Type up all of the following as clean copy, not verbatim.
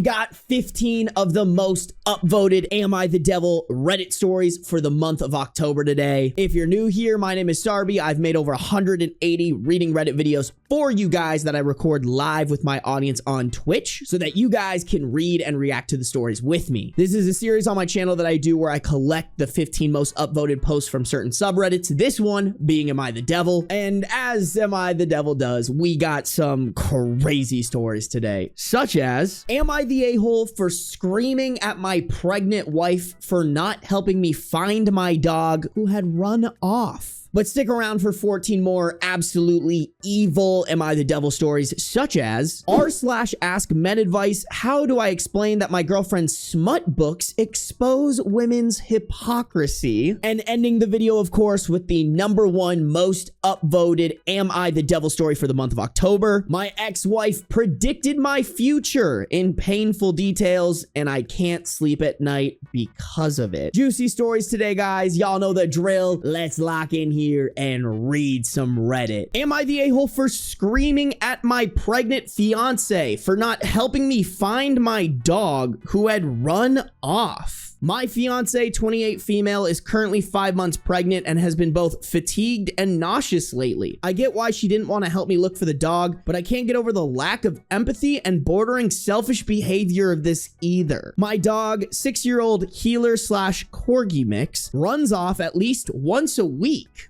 We've got 15 of the most upvoted Am I the Devil Reddit stories for the month of October today. If you're new here, my name is Sarby. I've made over 180 reading Reddit videos for you guys that I record live with my audience on Twitch so that you guys can read and react to the stories with me. This is a series on my channel that I do where I collect the 15 most upvoted posts from certain subreddits. This one being Am I the Devil? And as Am I the Devil does, we got some crazy stories today, such as, am I the a-hole for screaming at my pregnant wife for not helping me find my dog who had run off? But stick around for 14 more absolutely evil Am I the Devil stories, such as r/ask men advice. How do I explain that my girlfriend's smut books expose women's hypocrisy? And ending the video, of course, with the #1 most upvoted Am I the Devil story for the month of October. My ex-wife predicted my future in painful details, and I can't sleep at night because of it. Juicy stories today, guys. Y'all know the drill. Let's lock in here and read some Reddit. Am I the a-hole for screaming at my pregnant fiance for not helping me find my dog who had run off? My fiance, 28 female, is currently 5 months pregnant and has been both fatigued and nauseous lately. I get why she didn't want to help me look for the dog, but I can't get over the lack of empathy and bordering selfish behavior of this either. My dog, 6-year-old healer/corgi mix, runs off at least once a week.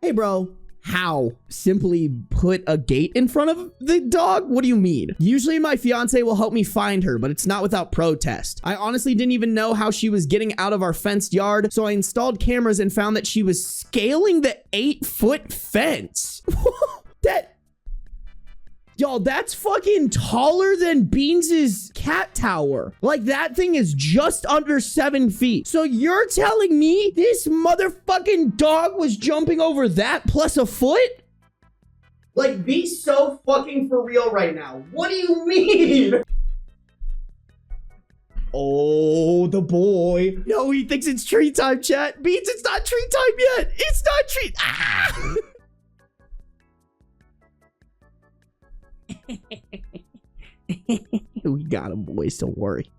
Hey, bro. How? Simply put a gate in front of the dog? What do you mean? Usually my fiance will help me find her, but it's not without protest. I honestly didn't even know how she was getting out of our fenced yard, so I installed cameras and found that she was scaling the 8-foot fence. Y'all, that's fucking taller than Beans' cat tower. Like, that thing is just under 7 feet. So you're telling me this motherfucking dog was jumping over that plus a foot? Like, be so fucking for real right now. What do you mean? Oh, the boy. No, he thinks it's treat time, chat. Beans, it's not treat time yet. It's not treat. Ah! We got him, boys. Don't worry.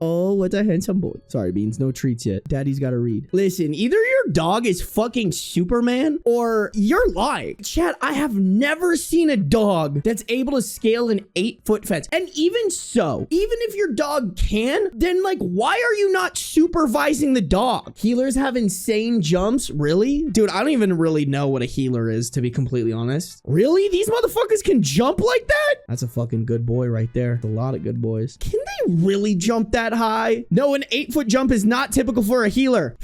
Oh, what a handsome boy. Sorry, Beans. No treats yet. Daddy's got to read. Listen, either your dog is fucking Superman or you're lying. Chat, I have never seen a dog that's able to scale an 8-foot fence. And even so, even if your dog can, then like, why are you not supervising the dog? Healers have insane jumps. Really? Dude, I don't even really know what a healer is, to be completely honest. Really? These motherfuckers can jump like that? That's a fucking good boy right there. A lot of good boys. Can they really jump that high? No, an 8-foot jump is not typical for a healer.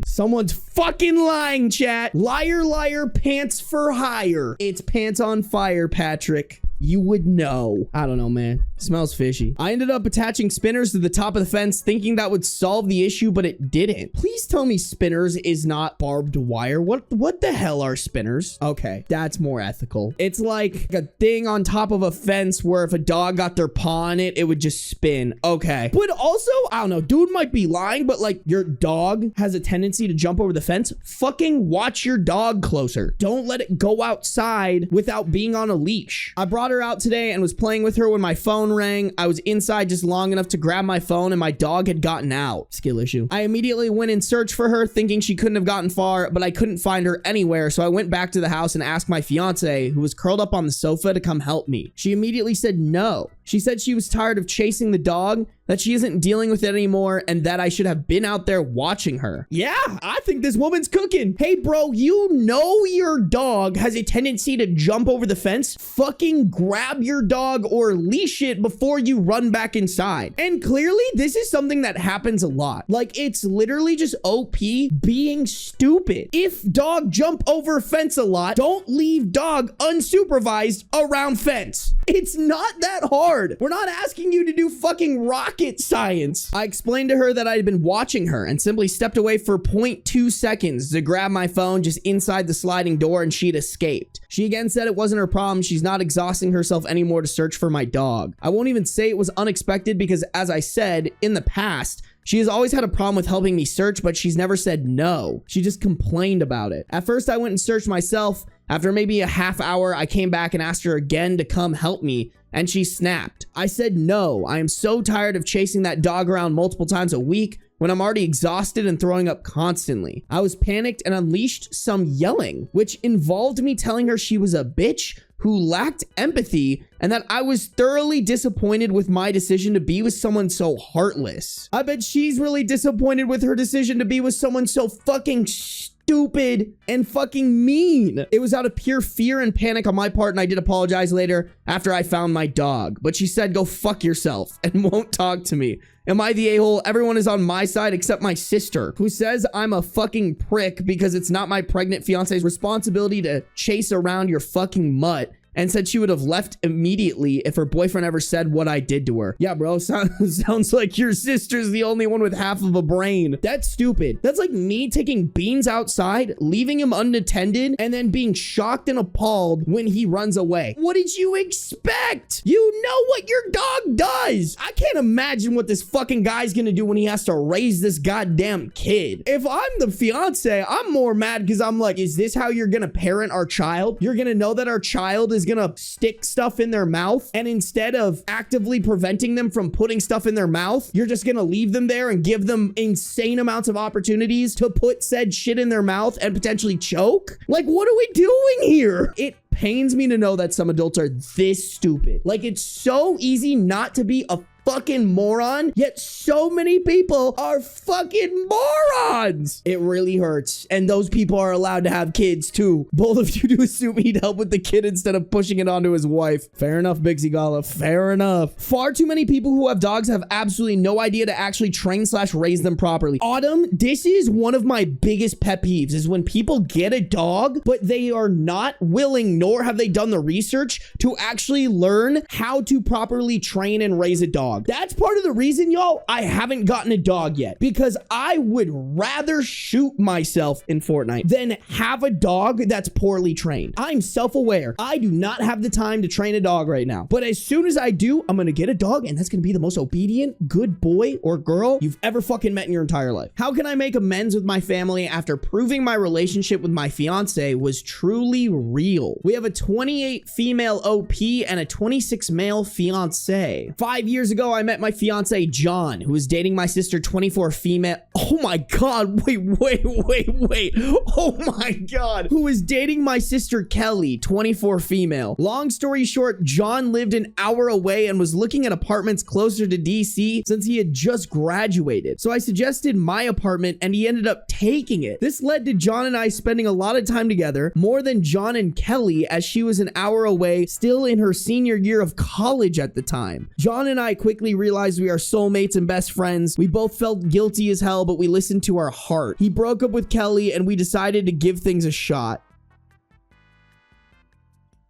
Someone's fucking lying, chat. Liar, liar, pants for hire. It's pants on fire, Patrick. You would know. I don't know, man. Smells fishy. I ended up attaching spinners to the top of the fence thinking that would solve the issue, but it didn't. Please tell me spinners is not barbed wire. What the hell are spinners? Okay, that's more ethical. It's like a thing on top of a fence where if a dog got their paw on it, it would just spin. Okay. But also, I don't know, dude might be lying, but like your dog has a tendency to jump over the fence. Fucking watch your dog closer. Don't let it go outside without being on a leash. I brought her out today and was playing with her when my phone rang. I was inside just long enough to grab my phone and my dog had gotten out. Skill issue. I immediately went in search for her thinking she couldn't have gotten far, but I couldn't find her anywhere. So I went back to the house and asked my fiance, who was curled up on the sofa, to come help me. She immediately said no. She said she was tired of chasing the dog, that she isn't dealing with it anymore, and that I should have been out there watching her. Yeah, I think this woman's cooking. Hey, bro, you know your dog has a tendency to jump over the fence. Fucking grab your dog or leash it before you run back inside. And clearly, this is something that happens a lot. Like, it's literally just OP being stupid. If dog jump over fence a lot, don't leave dog unsupervised around fence. It's not that hard. We're not asking you to do fucking rocket science. I explained to her that I had been watching her and simply stepped away for 0.2 seconds to grab my phone just inside the sliding door, and she'd escaped. She again said it wasn't her problem. She's not exhausting herself anymore to search for my dog. I won't even say it was unexpected because, as I said, in the past, she has always had a problem with helping me search, but she's never said no. She just complained about it. At first, I went and searched myself, After maybe a half hour, I came back and asked her again to come help me, and she snapped. I said no. I am so tired of chasing that dog around multiple times a week when I'm already exhausted and throwing up constantly. I was panicked and unleashed some yelling, which involved me telling her she was a bitch who lacked empathy and that I was thoroughly disappointed with my decision to be with someone so heartless. I bet she's really disappointed with her decision to be with someone so fucking stupid and fucking mean. It was out of pure fear and panic on my part, and I did apologize later after I found my dog. But she said, go fuck yourself, and won't talk to me. Am I the a-hole? Everyone is on my side except my sister, who says I'm a fucking prick because it's not my pregnant fiance's responsibility to chase around your fucking mutt, and said she would have left immediately if her boyfriend ever said what I did to her. Yeah, bro, sounds like your sister's the only one with half of a brain. That's stupid. That's like me taking Beans outside, leaving him unattended, and then being shocked and appalled when he runs away. What did you expect? You know what your dog does. I can't imagine what this fucking guy's gonna do when he has to raise this goddamn kid. If I'm the fiance, I'm more mad because I'm like, is this how you're gonna parent our child? You're gonna know that our child is gonna stick stuff in their mouth, and instead of actively preventing them from putting stuff in their mouth, you're just gonna leave them there and give them insane amounts of opportunities to put said shit in their mouth and potentially choke? Like, what are we doing here? It pains me to know that some adults are this stupid. Like, it's so easy not to be a fucking moron, yet so many people are fucking morons. It really hurts. And those people are allowed to have kids too. Bold of you to assume he'd help with the kid instead of pushing it onto his wife. Fair enough, Bixie Gala. Fair enough. Far too many people who have dogs have absolutely no idea to actually train / raise them properly. Autumn, this is one of my biggest pet peeves, is when people get a dog, but they are not willing, nor have they done the research to actually learn how to properly train and raise a dog. That's part of the reason, y'all, I haven't gotten a dog yet, because I would rather shoot myself in Fortnite than have a dog that's poorly trained. I'm self-aware. I do not have the time to train a dog right now, but as soon as I do, I'm gonna get a dog, and that's gonna be the most obedient, good boy or girl you've ever fucking met in your entire life. How can I make amends with my family after proving my relationship with my fiance was truly real? We have a 28 female OP and a 26 male fiance. 5 years ago, I met my fiance John, who was dating my sister 24 female. Oh my god, wait. Oh my god. Who was dating my sister Kelly, 24 female. Long story short, John lived an hour away and was looking at apartments closer to DC since he had just graduated. So I suggested my apartment and he ended up taking it. This led to John and I spending a lot of time together, more than John and Kelly, as she was an hour away, still in her senior year of college at the time. John and I quickly realized we are soulmates and best friends. We both felt guilty as hell, but we listened to our heart. He broke up with Kelly and we decided to give things a shot.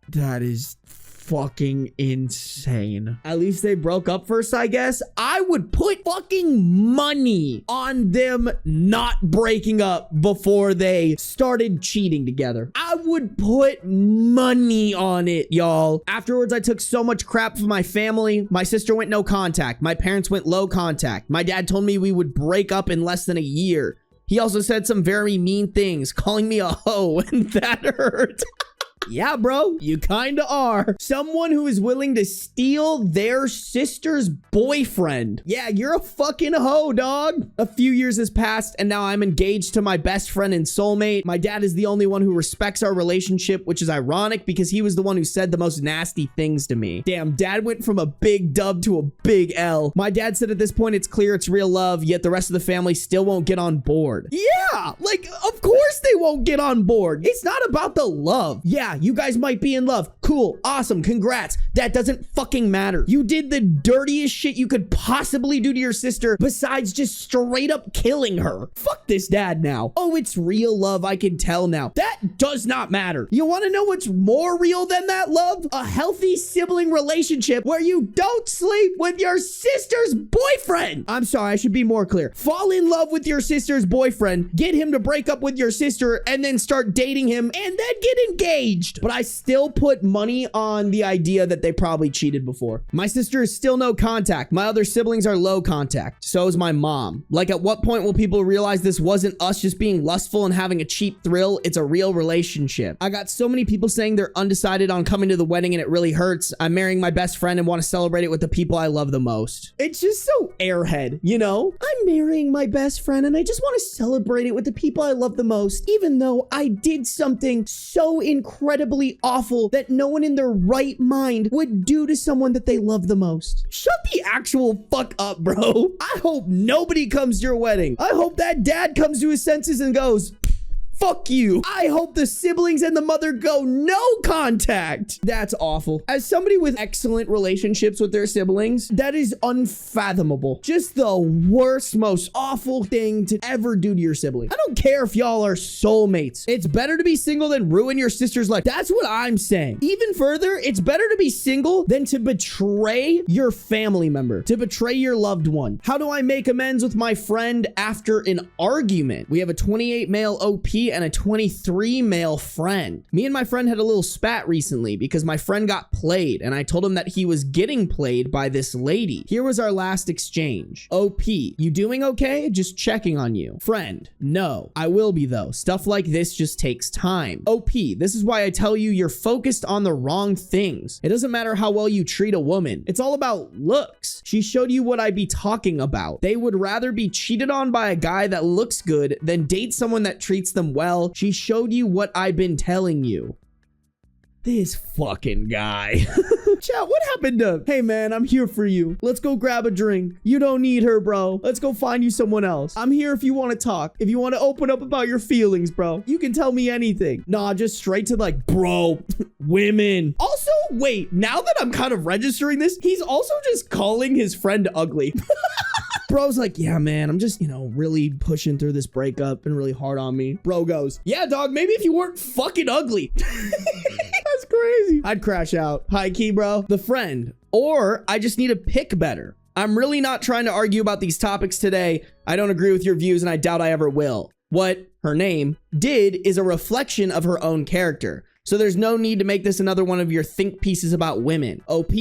That is fucking insane. At least they broke up first, I guess. I would put fucking money on them not breaking up before they started cheating together. I would put money on it, y'all. Afterwards, I took so much crap from my family. My sister went no contact. My parents went low contact. My dad told me we would break up in less than a year. He also said some very mean things, calling me a hoe, and that hurt. Yeah, bro, you kinda are. Someone who is willing to steal their sister's boyfriend. Yeah, you're a fucking hoe, dog. A few years has passed, and now I'm engaged to my best friend and soulmate. My dad is the only one who respects our relationship, which is ironic because he was the one who said the most nasty things to me. Damn, dad went from a big dub to a big L. My dad said at this point it's clear it's real love, yet the rest of the family still won't get on board. Yeah, like, of course they won't get on board. It's not about the love. Yeah, you guys might be in love. Cool. Awesome. Congrats. That doesn't fucking matter. You did the dirtiest shit you could possibly do to your sister besides just straight up killing her. Fuck this dad now. Oh, it's real love. I can tell now. That does not matter. You want to know what's more real than that love? A healthy sibling relationship where you don't sleep with your sister's boyfriend. I'm sorry. I should be more clear. Fall in love with your sister's boyfriend, get him to break up with your sister, and then start dating him, and then get engaged. But I still put money on the idea that that they probably cheated before. My sister is still no contact. My other siblings are low contact. So is my mom. Like, at what point will people realize this wasn't us just being lustful and having a cheap thrill? It's a real relationship. I got so many people saying they're undecided on coming to the wedding and it really hurts. I'm marrying my best friend and want to celebrate it with the people I love the most. It's just so airhead, you know? I'm marrying my best friend and I just want to celebrate it with the people I love the most, even though I did something so incredibly awful that no one in their right mind would do to someone that they love the most. Shut the actual fuck up, bro. I hope nobody comes to your wedding. I hope that dad comes to his senses and goes, fuck you. I hope the siblings and the mother go no contact. That's awful. As somebody with excellent relationships with their siblings, that is unfathomable. Just the worst, most awful thing to ever do to your sibling. I don't care if y'all are soulmates. It's better to be single than ruin your sister's life. That's what I'm saying. Even further, it's better to be single than to betray your family member, to betray your loved one. How do I make amends with my friend after an argument? We have a 28 male OP and a 23 male friend. Me and my friend had a little spat recently because my friend got played and I told him that he was getting played by this lady. Here was our last exchange. OP, you doing okay? Just checking on you. Friend, no, I will be though. Stuff like this just takes time. OP, this is why I tell you you're focused on the wrong things. It doesn't matter how well you treat a woman. It's all about looks. She showed you what I'd be talking about. They would rather be cheated on by a guy that looks good than date someone that treats them well. She showed you what I've been telling you. This fucking guy. Chat, what happened to, hey man, I'm here for you. Let's go grab a drink. You don't need her, bro. Let's go find you someone else. I'm here if you want to talk. If you want to open up about your feelings, bro. You can tell me anything. Nah, just straight to like, bro, women. Also, wait, now that I'm kind of registering this, he's also just calling his friend ugly. Bro's like, yeah, man, I'm just, really pushing through this breakup and really hard on me. Bro goes, yeah, dog, maybe if you weren't fucking ugly. That's crazy. I'd crash out. High key, bro. The friend. Or I just need to pick better. I'm really not trying to argue about these topics today. I don't agree with your views and I doubt I ever will. What her name did is a reflection of her own character. So there's no need to make this another one of your think pieces about women. OP,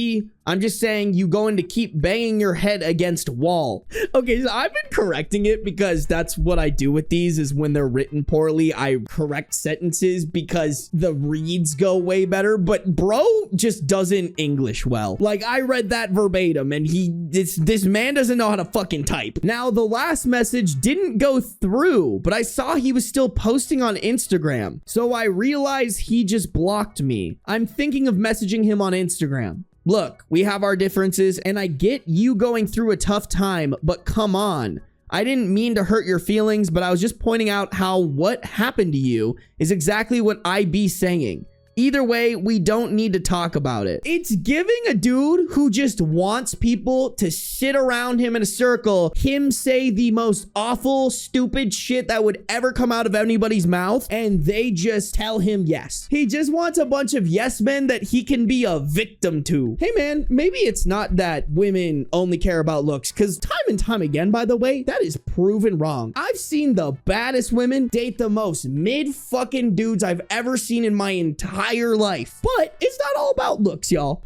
I'm just saying you going to keep banging your head against wall. Okay, so I've been correcting it because that's what I do with these is when they're written poorly, I correct sentences because the reads go way better. But bro just doesn't English well. Like I read that verbatim and this man doesn't know how to fucking type. Now the last message didn't go through, but I saw he was still posting on Instagram. So I realized he just blocked me. I'm thinking of messaging him on Instagram. Look, we have our differences and I get you going through a tough time, but come on. I didn't mean to hurt your feelings, but I was just pointing out how what happened to you is exactly what I be saying. Either way, we don't need to talk about it. It's giving a dude who just wants people to sit around him in a circle, him say the most awful, stupid shit that would ever come out of anybody's mouth, and they just tell him yes. He just wants a bunch of yes men that he can be a victim to. Hey man, maybe it's not that women only care about looks, because time and time again, by the way, that is proven wrong. I've seen the baddest women date the most mid-fucking dudes I've ever seen in my entire life. But it's not all about looks, y'all.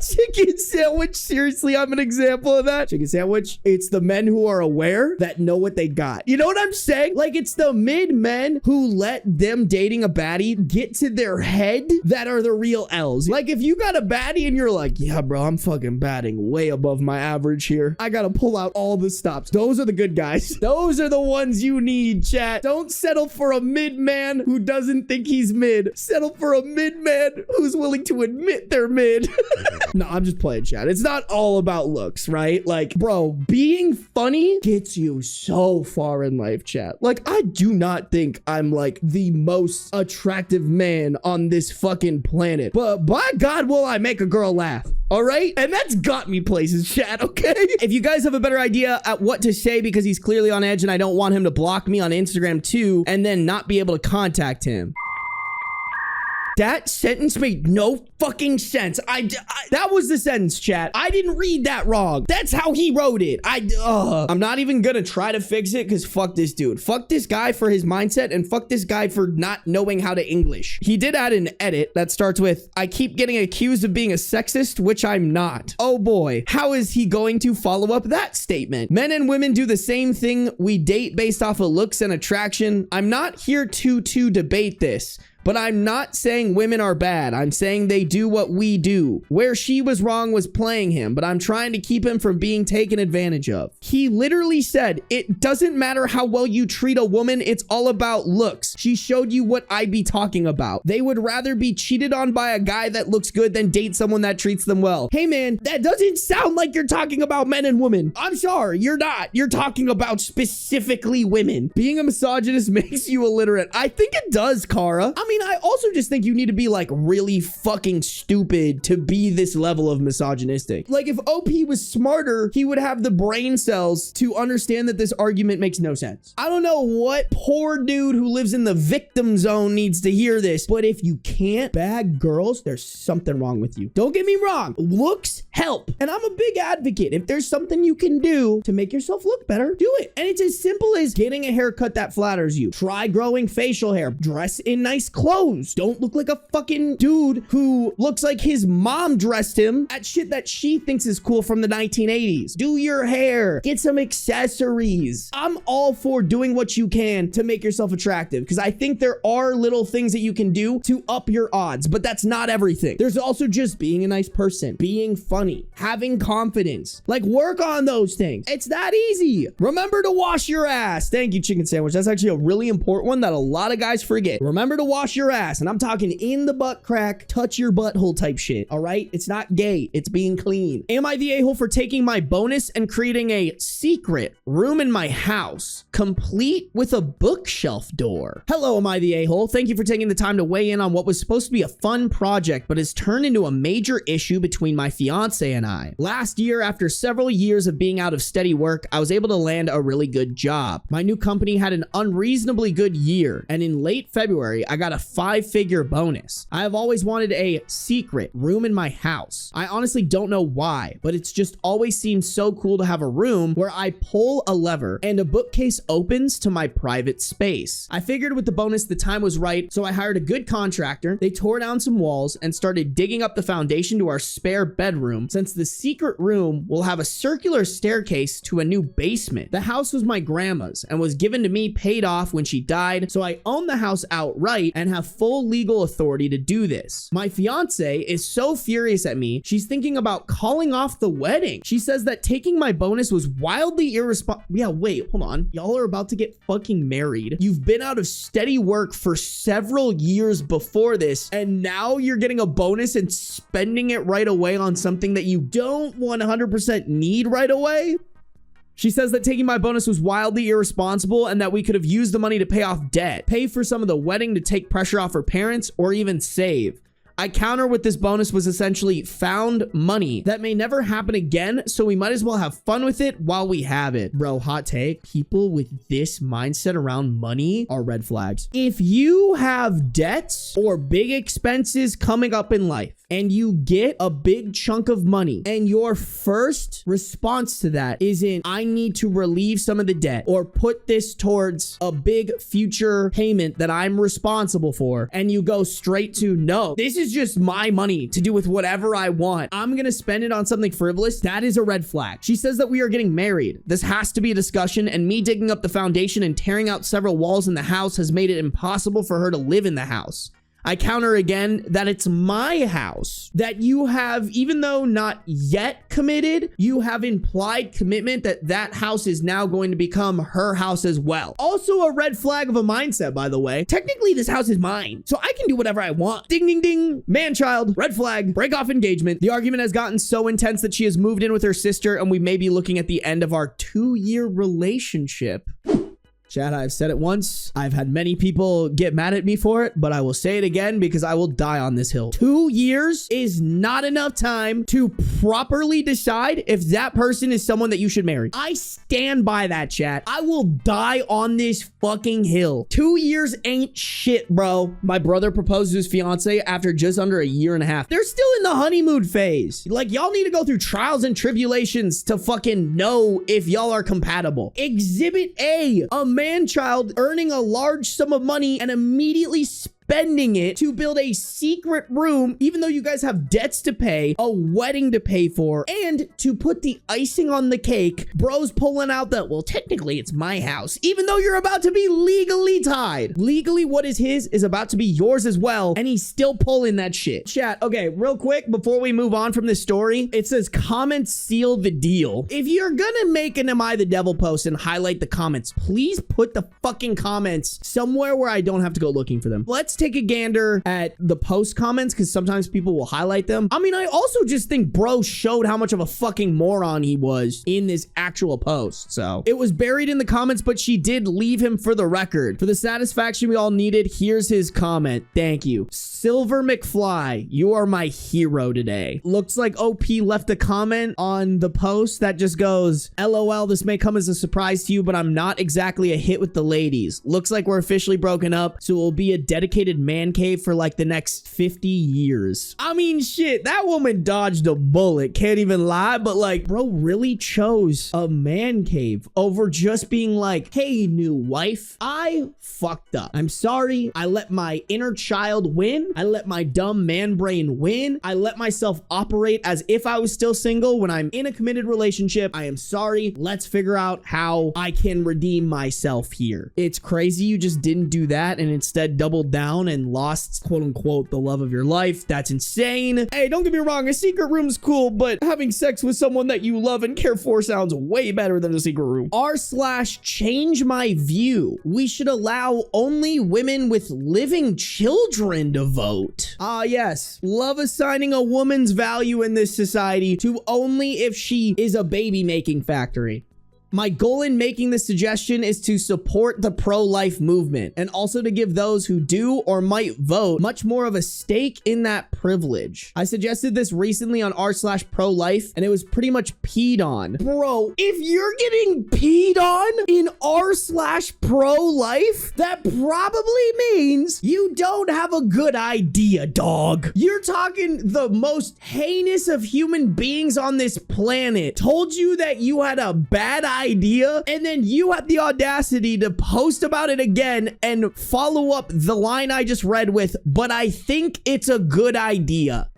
Chicken sandwich, seriously, I'm an example of that. Chicken sandwich, it's the men who are aware that know what they got. You know what I'm saying? Like, it's the mid men who let them dating a baddie get to their head that are the real L's. Like, if you got a baddie and you're like, yeah, bro, I'm fucking batting way above my average here. I gotta pull out all the stops. Those are the good guys. Those are the ones you need, chat. Don't settle for a mid man who doesn't think he's mid. Settle for a mid man who's willing to admit they're mid. No, I'm just playing, chat. It's not all about looks, right? Like, bro, being funny gets you so far in life, chat. Like, I do not think I'm like the most attractive man on this fucking planet, but by God will I make a girl laugh. All right? And that's got me places, chat, okay? If you guys have a better idea at what to say because he's clearly on edge and I don't want him to block me on Instagram too and then not be able to contact him, That sentence made no fucking sense. That was the sentence, chat. I didn't read that wrong. That's how he wrote it. I'm not even gonna try to fix it because fuck this dude. Fuck this guy for his mindset and fuck this guy for not knowing how to English. He did add an edit that starts with, I keep getting accused of being a sexist, which I'm not. Oh boy, how is he going to follow up that statement? Men and women do the same thing. We date based off of looks and attraction. I'm not here to debate this. But I'm not saying women are bad. I'm saying they do what we do. Where she was wrong was playing him, but I'm trying to keep him from being taken advantage of. He literally said, it doesn't matter how well you treat a woman. It's all about looks. She showed you what I'd be talking about. They would rather be cheated on by a guy that looks good than date someone that treats them well. Hey man, that doesn't sound like you're talking about men and women. I'm sorry, you're not. You're talking about specifically women. Being a misogynist makes you illiterate. I think it does, Kara. I also just think you need to be like really fucking stupid to be this level of misogynistic. Like if OP was smarter, he would have the brain cells to understand that this argument makes no sense. I don't know what poor dude who lives in the victim zone needs to hear this, but if you can't bag girls, there's something wrong with you. Don't get me wrong. Looks help. And I'm a big advocate. If there's something you can do to make yourself look better, do it. And it's as simple as getting a haircut that flatters you. Try growing facial hair. Dress in nice clothes. Don't look like a fucking dude who looks like his mom dressed him at shit that she thinks is cool from the 1980s. Do your hair. Get some accessories. I'm all for doing what you can to make yourself attractive because I think there are little things that you can do to up your odds, but that's not everything. There's also just being a nice person, being funny, having confidence. Like work on those things. It's that easy. Remember to wash your ass. Thank you, chicken sandwich. That's actually a really important one that a lot of guys forget. Remember to wash your ass. And I'm talking in the butt crack, touch your butthole type shit. All right. It's not gay. It's being clean. Am I the a-hole for taking my bonus and creating a secret room in my house, complete with a bookshelf door? Hello, am I the a-hole? Thank you for taking the time to weigh in on what was supposed to be a fun project, but has turned into a major issue between my fiance and I. Last year, after several years of being out of steady work, I was able to land a really good job. My new company had an unreasonably good year, and in late February, I got a 5-figure bonus. I have always wanted a secret room in my house. I honestly don't know why, but it's just always seemed so cool to have a room where I pull a lever and a bookcase opens to my private space. I figured with the bonus, the time was right, so I hired a good contractor. They tore down some walls and started digging up the foundation to our spare bedroom, since the secret room will have a circular staircase to a new basement. The house was my grandma's and was given to me paid off when she died, so I own the house outright and have full legal authority to do this. My fiance is so furious at me, she's thinking about calling off the wedding. She says that taking my bonus was wildly irresponsible. Yeah, wait, hold on. Y'all are about to get fucking married. You've been out of steady work for several years before this, and now you're getting a bonus and spending it right away on something that you don't 100% need right away? She says that taking my bonus was wildly irresponsible and that we could have used the money to pay off debt, pay for some of the wedding to take pressure off her parents, or even save. I counter with this bonus was essentially found money that may never happen again, so we might as well have fun with it while we have it. Bro, hot take. People with this mindset around money are red flags. If you have debts or big expenses coming up in life, and you get a big chunk of money, and your first response to that isn't, I need to relieve some of the debt or put this towards a big future payment that I'm responsible for, and you go straight to, no, this is just my money to do with whatever I want. I'm gonna spend it on something frivolous. That is a red flag. She says that we are getting married. This has to be a discussion, and me digging up the foundation and tearing out several walls in the house has made it impossible for her to live in the house. I counter again that it's my house, that you have, even though not yet committed, you have implied commitment that that house is now going to become her house as well. Also a red flag of a mindset, by the way. Technically, this house is mine, so I can do whatever I want. Ding, ding, ding. Man child, red flag, break off engagement. The argument has gotten so intense that she has moved in with her sister, and we may be looking at the end of our 2-year relationship. Chat, I've said it once. I've had many people get mad at me for it, but I will say it again because I will die on this hill. 2 years is not enough time to properly decide if that person is someone that you should marry. I stand by that, chat. I will die on this fucking hill. 2 years ain't shit, bro. My brother proposed to his fiance after just under a year and a half. They're still in the honeymoon phase. Like, y'all need to go through trials and tribulations to fucking know if y'all are compatible. Exhibit A, a man-child earning a large sum of money and immediately spending it to build a secret room, even though you guys have debts to pay, a wedding to pay for, and to put the icing on the cake, bro's pulling out that, well, technically it's my house, even though you're about to be legally tied. Legally, what is his is about to be yours as well, and he's still pulling that shit. Chat, okay, real quick, before we move on from this story, it says comments seal the deal. If you're gonna make an Am I the Devil post and highlight the comments, please put the fucking comments somewhere where I don't have to go looking for them. Let's take a gander at the post comments because sometimes people will highlight them. I mean, I also just think bro showed how much of a fucking moron he was in this actual post. So it was buried in the comments, but she did leave him for the record. For the satisfaction we all needed, here's his comment. Thank you. Silver McFly, you are my hero today. Looks like OP left a comment on the post that just goes, LOL, this may come as a surprise to you, but I'm not exactly a hit with the ladies. Looks like we're officially broken up, so it will be a dedicated man cave for like the next 50 years. I mean, shit, that woman dodged a bullet. Can't even lie, but like, bro really chose a man cave over just being like, hey, new wife, I fucked up. I'm sorry. I let my inner child win. I let my dumb man brain win. I let myself operate as if I was still single when I'm in a committed relationship. I am sorry. Let's figure out how I can redeem myself here. It's crazy you just didn't do that and instead doubled down and lost, quote unquote, the love of your life. That's insane. Hey, don't get me wrong, a secret room's cool, but having sex with someone that you love and care for sounds way better than a secret room. r/change my view. We should allow only women with living children to vote. Ah, yes. Love assigning a woman's value in this society to only if she is a baby making factory. My goal in making this suggestion is to support the pro-life movement and also to give those who do or might vote much more of a stake in that privilege. I suggested this recently on r/pro-life and it was pretty much peed on. Bro, if you're getting peed on in r/pro-life, that probably means you don't have a good idea, dog. You're talking the most heinous of human beings on this planet told you that you had a bad idea, and then you had the audacity to post about it again and follow up the line I just read with, but I think it's a good idea.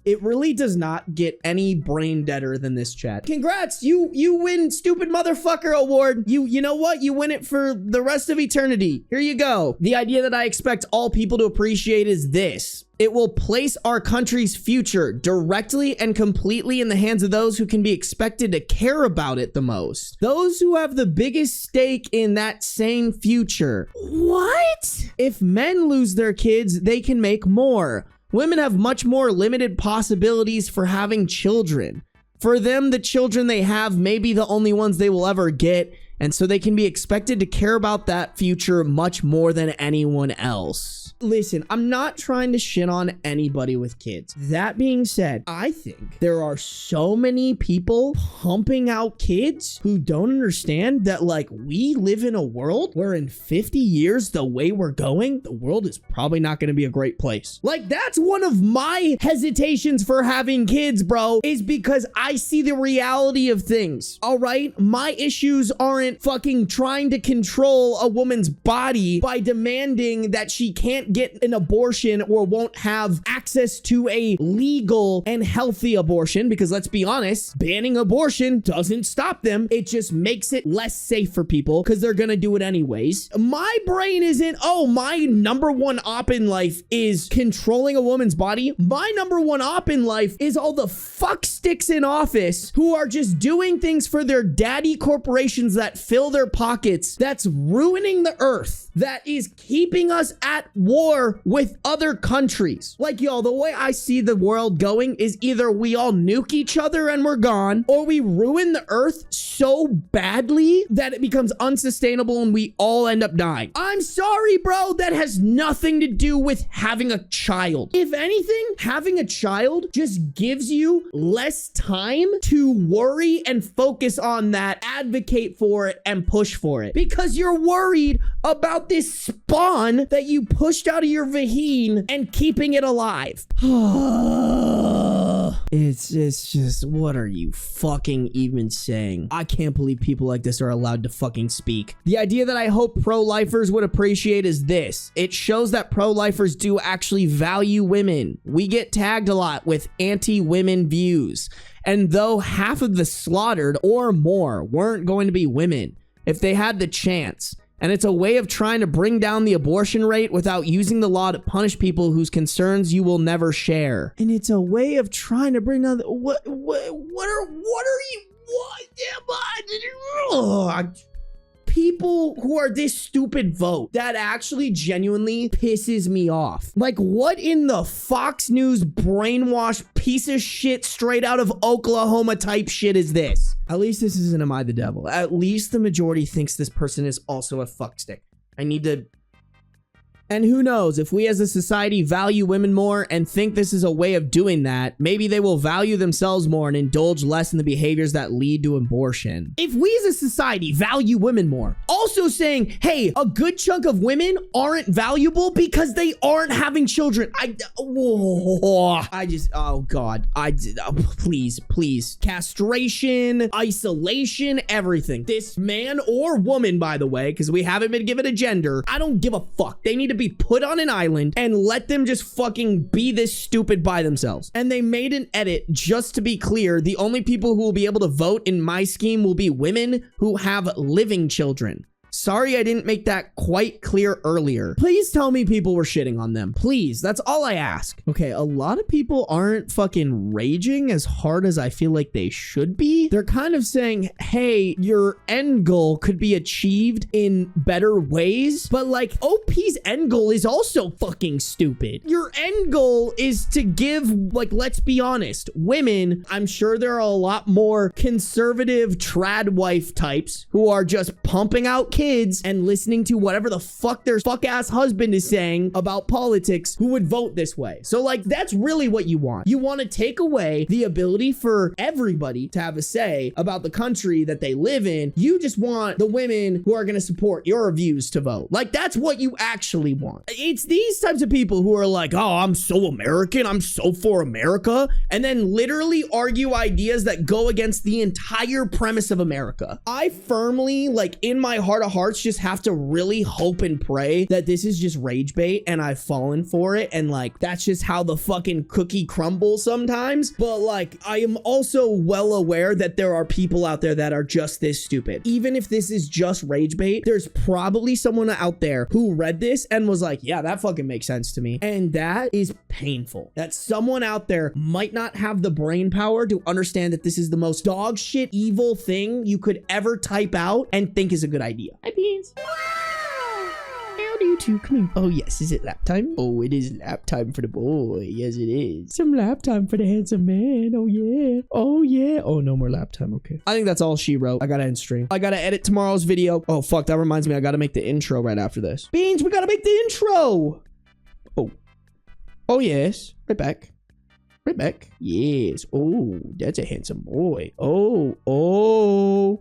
It really does not get any brain deader than this, chat. Congrats, you win Stupid Motherfucker Award. You know what? You win it for the rest of eternity. Here you go. The idea that I expect all people to appreciate is this. It will place our country's future directly and completely in the hands of those who can be expected to care about it the most. Those who have the biggest stake in that same future. What? If men lose their kids, they can make more. Women have much more limited possibilities for having children. For them, the children they have may be the only ones they will ever get, and so they can be expected to care about that future much more than anyone else. Listen, I'm not trying to shit on anybody with kids. That being said, I think there are so many people pumping out kids who don't understand that, like, we live in a world where in 50 years, the way we're going, the world is probably not going to be a great place. Like, that's one of my hesitations for having kids, bro, is because I see the reality of things. All right? My issues aren't fucking trying to control a woman's body by demanding that she can't get an abortion or won't have access to a legal and healthy abortion, because let's be honest, banning abortion doesn't stop them. It just makes it less safe for people because they're gonna do it anyways. My brain isn't, oh, my number one op in life is controlling a woman's body. My number one op in life is all the fucksticks in office who are just doing things for their daddy corporations that fill their pockets, that's ruining the earth, that is keeping us at war war with other countries. Like, yo, the way I see the world going is either we all nuke each other and we're gone, or we ruin the earth so badly that it becomes unsustainable and we all end up dying. I'm sorry, bro. That has nothing to do with having a child. If anything, having a child just gives you less time to worry and focus on that, advocate for it, and push for it. Because you're worried about this spawn that you pushed out of your vagine and keeping it alive. It's just, what are you fucking even saying? I can't believe people like this are allowed to fucking speak. The idea that I hope pro-lifers would appreciate is this. It shows that pro-lifers do actually value women. We get tagged a lot with anti-women views. And though half of the slaughtered or more weren't going to be women, if they had the chance. And it's a way of trying to bring down the abortion rate without using the law to punish people whose concerns you will never share. And it's a way of trying to bring down the, what am I? People who are this stupid vote, that actually genuinely pisses me off. Like, what in the Fox News brainwashed piece of shit straight out of Oklahoma type shit is this? At least this isn't Am I the Devil. At least the majority thinks this person is also a fuckstick. I need to... And who knows, if we as a society value women more and think this is a way of doing that, maybe they will value themselves more and indulge less in the behaviors that lead to abortion. If we as a society value women more, also saying, hey, a good chunk of women aren't valuable because they aren't having children. Oh God, please. Castration, isolation, everything. This man or woman, by the way, because we haven't been given a gender, I don't give a fuck. They need to be put on an island and let them just fucking be this stupid by themselves. And they made an edit just to be clear. The only people who will be able to vote in my scheme will be women who have living children. Sorry I didn't make that quite clear earlier. Please tell me people were shitting on them. Please, that's all I ask. Okay, a lot of people aren't fucking raging as hard as I feel like they should be. They're kind of saying, hey, your end goal could be achieved in better ways. But like, OP's end goal is also fucking stupid. Your end goal is to give, like, let's be honest, women, I'm sure there are a lot more conservative trad wife types who are just pumping out kids and listening to whatever the fuck their fuck ass husband is saying about politics who would vote this way. So like, that's really what you want. You want to take away the ability for everybody to have a say about the country that they live in. You just want the women who are going to support your views to vote. Like, that's what you actually want. It's these types of people who are like, oh, I'm so American, I'm so for America, and then literally argue ideas that go against the entire premise of America. I firmly, like, in my heart of hearts, just have to really hope and pray that this is just rage bait and I've fallen for it, and like, that's just how the fucking cookie crumbles sometimes. But like, I am also well aware that there are people out there that are just this stupid. Even if this is just rage bait, there's probably someone out there who read this and was like, yeah, that fucking makes sense to me. And that is painful. That someone out there might not have the brain power to understand that this is the most dog shit evil thing you could ever type out and think is a good idea. Hi, Beans. How do you two? Come here. Oh, yes. Is it lap time? Oh, it is lap time for the boy. Yes, it is. Some lap time for the handsome man. Oh, yeah. Oh, yeah. Oh, no more lap time. Okay. I think that's all she wrote. I gotta end stream. I gotta edit tomorrow's video. Oh, fuck. That reminds me. I gotta make the intro right after this. Beans, we gotta make the intro. Oh. Oh, yes. Right back. Right back. Yes. Oh, that's a handsome boy. Oh.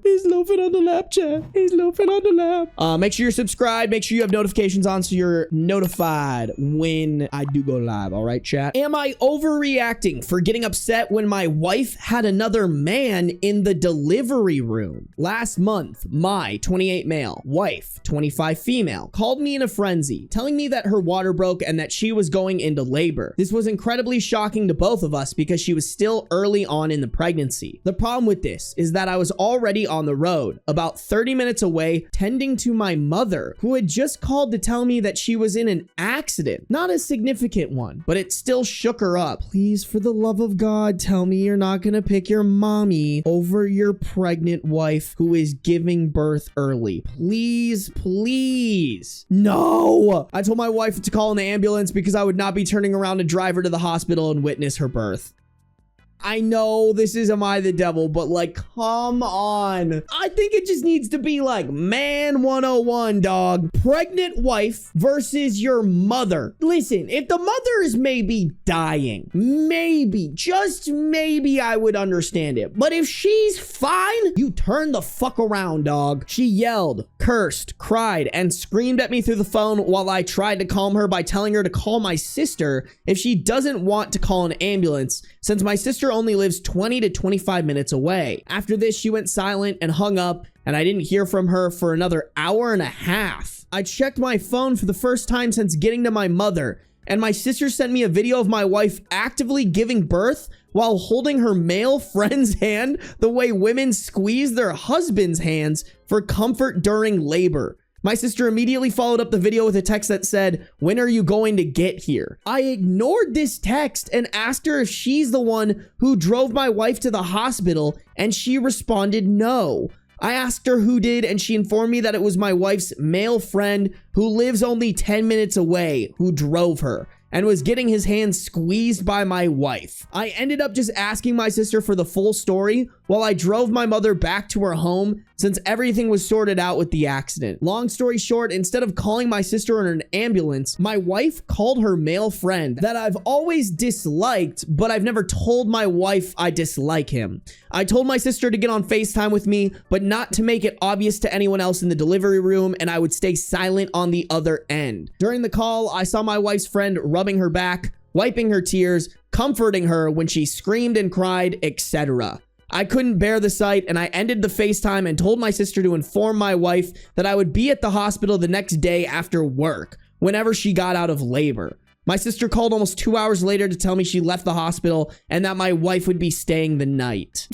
He's loafing on the lap, chat. He's loafing on the lap. Make sure you're subscribed. Make sure you have notifications on so you're notified when I do go live. All right, chat. Am I overreacting for getting upset when my wife had another man in the delivery room? Last month, my 28 male wife, 25 female, called me in a frenzy, telling me that her water broke and that she was going into labor. This was incredibly shocking to both of us because she was still early on in the pregnancy. The problem with this is that I was already on the road road, about 30 minutes away, tending to my mother, who had just called to tell me that she was in an accident. Not a significant one, but it still shook her up. Please, for the love of God, tell me you're not gonna pick your mommy over your pregnant wife who is giving birth early. Please, please. No! I told my wife to call an ambulance because I would not be turning around to drive her to the hospital and witness her birth. I know this is Am I the Devil, but like, come on. I think it just needs to be like man 101, dog. Pregnant wife versus your mother. Listen, if the mother is maybe dying, maybe, just maybe I would understand it. But if she's fine, you turn the fuck around, dog. She yelled, cursed, cried, and screamed at me through the phone while I tried to calm her by telling her to call my sister if she doesn't want to call an ambulance, since my sister only lives 20 to 25 minutes away. After this, she went silent and hung up, and I didn't hear from her for another hour and a half. I checked my phone for the first time since getting to my mother, and my sister sent me a video of my wife actively giving birth while holding her male friend's hand the way women squeeze their husband's hands for comfort during labor. My sister immediately followed up the video with a text that said, "When are you going to get here?" I ignored this text and asked her if she's the one who drove my wife to the hospital, and she responded no. I asked her who did, and she informed me that it was my wife's male friend who lives only 10 minutes away who drove her and was getting his hand squeezed by my wife. I ended up just asking my sister for the full story while I drove my mother back to her home since everything was sorted out with the accident. Long story short, instead of calling my sister in an ambulance, my wife called her male friend that I've always disliked, but I've never told my wife I dislike him. I told my sister to get on FaceTime with me, but not to make it obvious to anyone else in the delivery room, and I would stay silent on the other end. During the call, I saw my wife's friend rubbing her back, wiping her tears, comforting her when she screamed and cried, etc. I couldn't bear the sight, and I ended the FaceTime and told my sister to inform my wife that I would be at the hospital the next day after work, whenever she got out of labor. My sister called almost 2 hours later to tell me she left the hospital and that my wife would be staying the night.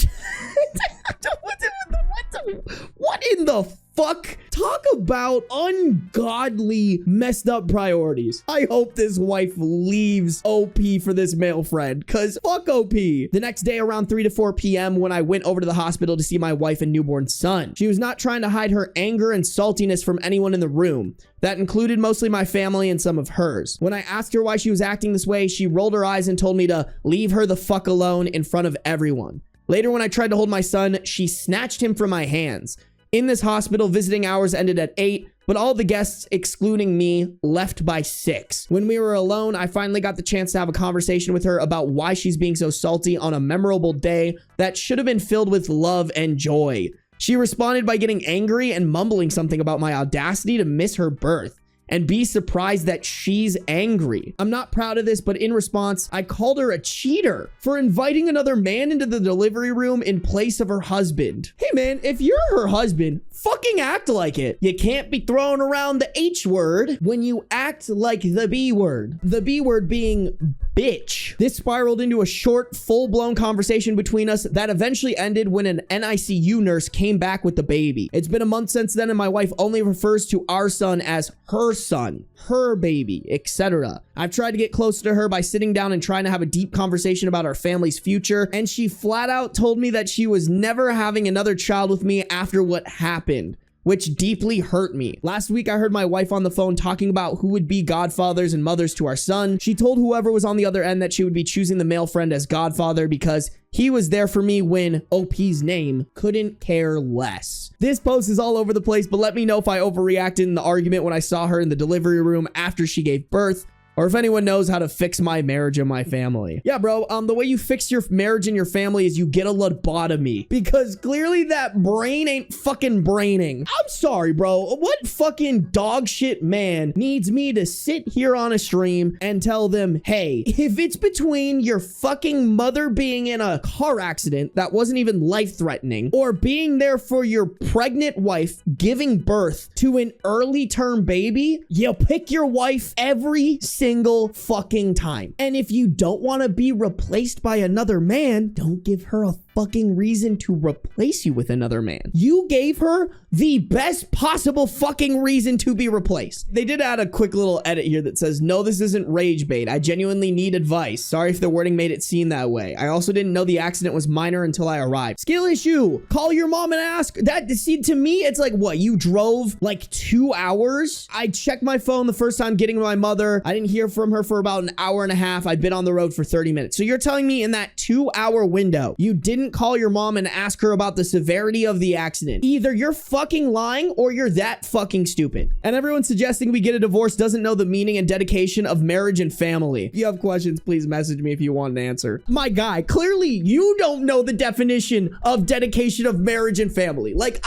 What in the fuck? Talk about ungodly messed up priorities. I hope this wife leaves OP for this male friend, cause fuck OP. The next day around 3 to 4 p.m. when I went over to the hospital to see my wife and newborn son, she was not trying to hide her anger and saltiness from anyone in the room. That included mostly my family and some of hers. When I asked her why she was acting this way, she rolled her eyes and told me to leave her the fuck alone in front of everyone. Later, when I tried to hold my son, she snatched him from my hands. In this hospital, visiting hours ended at 8, but all the guests, excluding me, left by 6. When we were alone, I finally got the chance to have a conversation with her about why she's being so salty on a memorable day that should have been filled with love and joy. She responded by getting angry and mumbling something about my audacity to miss her birth and be surprised that she's angry. I'm not proud of this, but in response, I called her a cheater for inviting another man into the delivery room in place of her husband. Hey man, if you're her husband, fucking act like it. You can't be throwing around the H word when you act like the B word. The B word being bitch. This spiraled into a short, full-blown conversation between us that eventually ended when an NICU nurse came back with the baby. It's been a month since then, and my wife only refers to our son as her son, her baby, etc. I've tried to get closer to her by sitting down and trying to have a deep conversation about our family's future, and she flat out told me that she was never having another child with me after what happened, which deeply hurt me. Last week, I heard my wife on the phone talking about who would be godfathers and mothers to our son. She told whoever was on the other end that she would be choosing the male friend as godfather because he was there for me when OP's name, couldn't care less. This post is all over the place, but let me know if I overreacted in the argument when I saw her in the delivery room after she gave birth, or if anyone knows how to fix my marriage and my family. Yeah, bro, the way you fix your marriage and your family is you get a lobotomy, because clearly that brain ain't fucking braining. I'm sorry, bro. What fucking dog shit man needs me to sit here on a stream and tell them, hey, if it's between your fucking mother being in a car accident that wasn't even life-threatening, or being there for your pregnant wife giving birth to an early term baby, you pick your wife every single fucking time. And if you don't want to be replaced by another man, don't give her a fucking reason to replace you with another man. You gave her the best possible fucking reason to be replaced. They did add a quick little edit here that says, no, this isn't rage bait. I genuinely need advice. Sorry if the wording made it seem that way. I also didn't know the accident was minor until I arrived. Skill issue. Call your mom and ask. That, see, to me, it's like, what, you drove like 2 hours? I checked my phone the first time getting to my mother. I didn't hear from her for about an hour and a half. I'd been on the road for 30 minutes. So you're telling me in that 2-hour window, you didn't call your mom and ask her about the severity of the accident? Either you're fucking lying or you're that fucking stupid. And everyone suggesting we get a divorce doesn't know the meaning and dedication of marriage and family. If you have questions, please message me if you want an answer. My guy, clearly you don't know the definition of dedication of marriage and family. Like,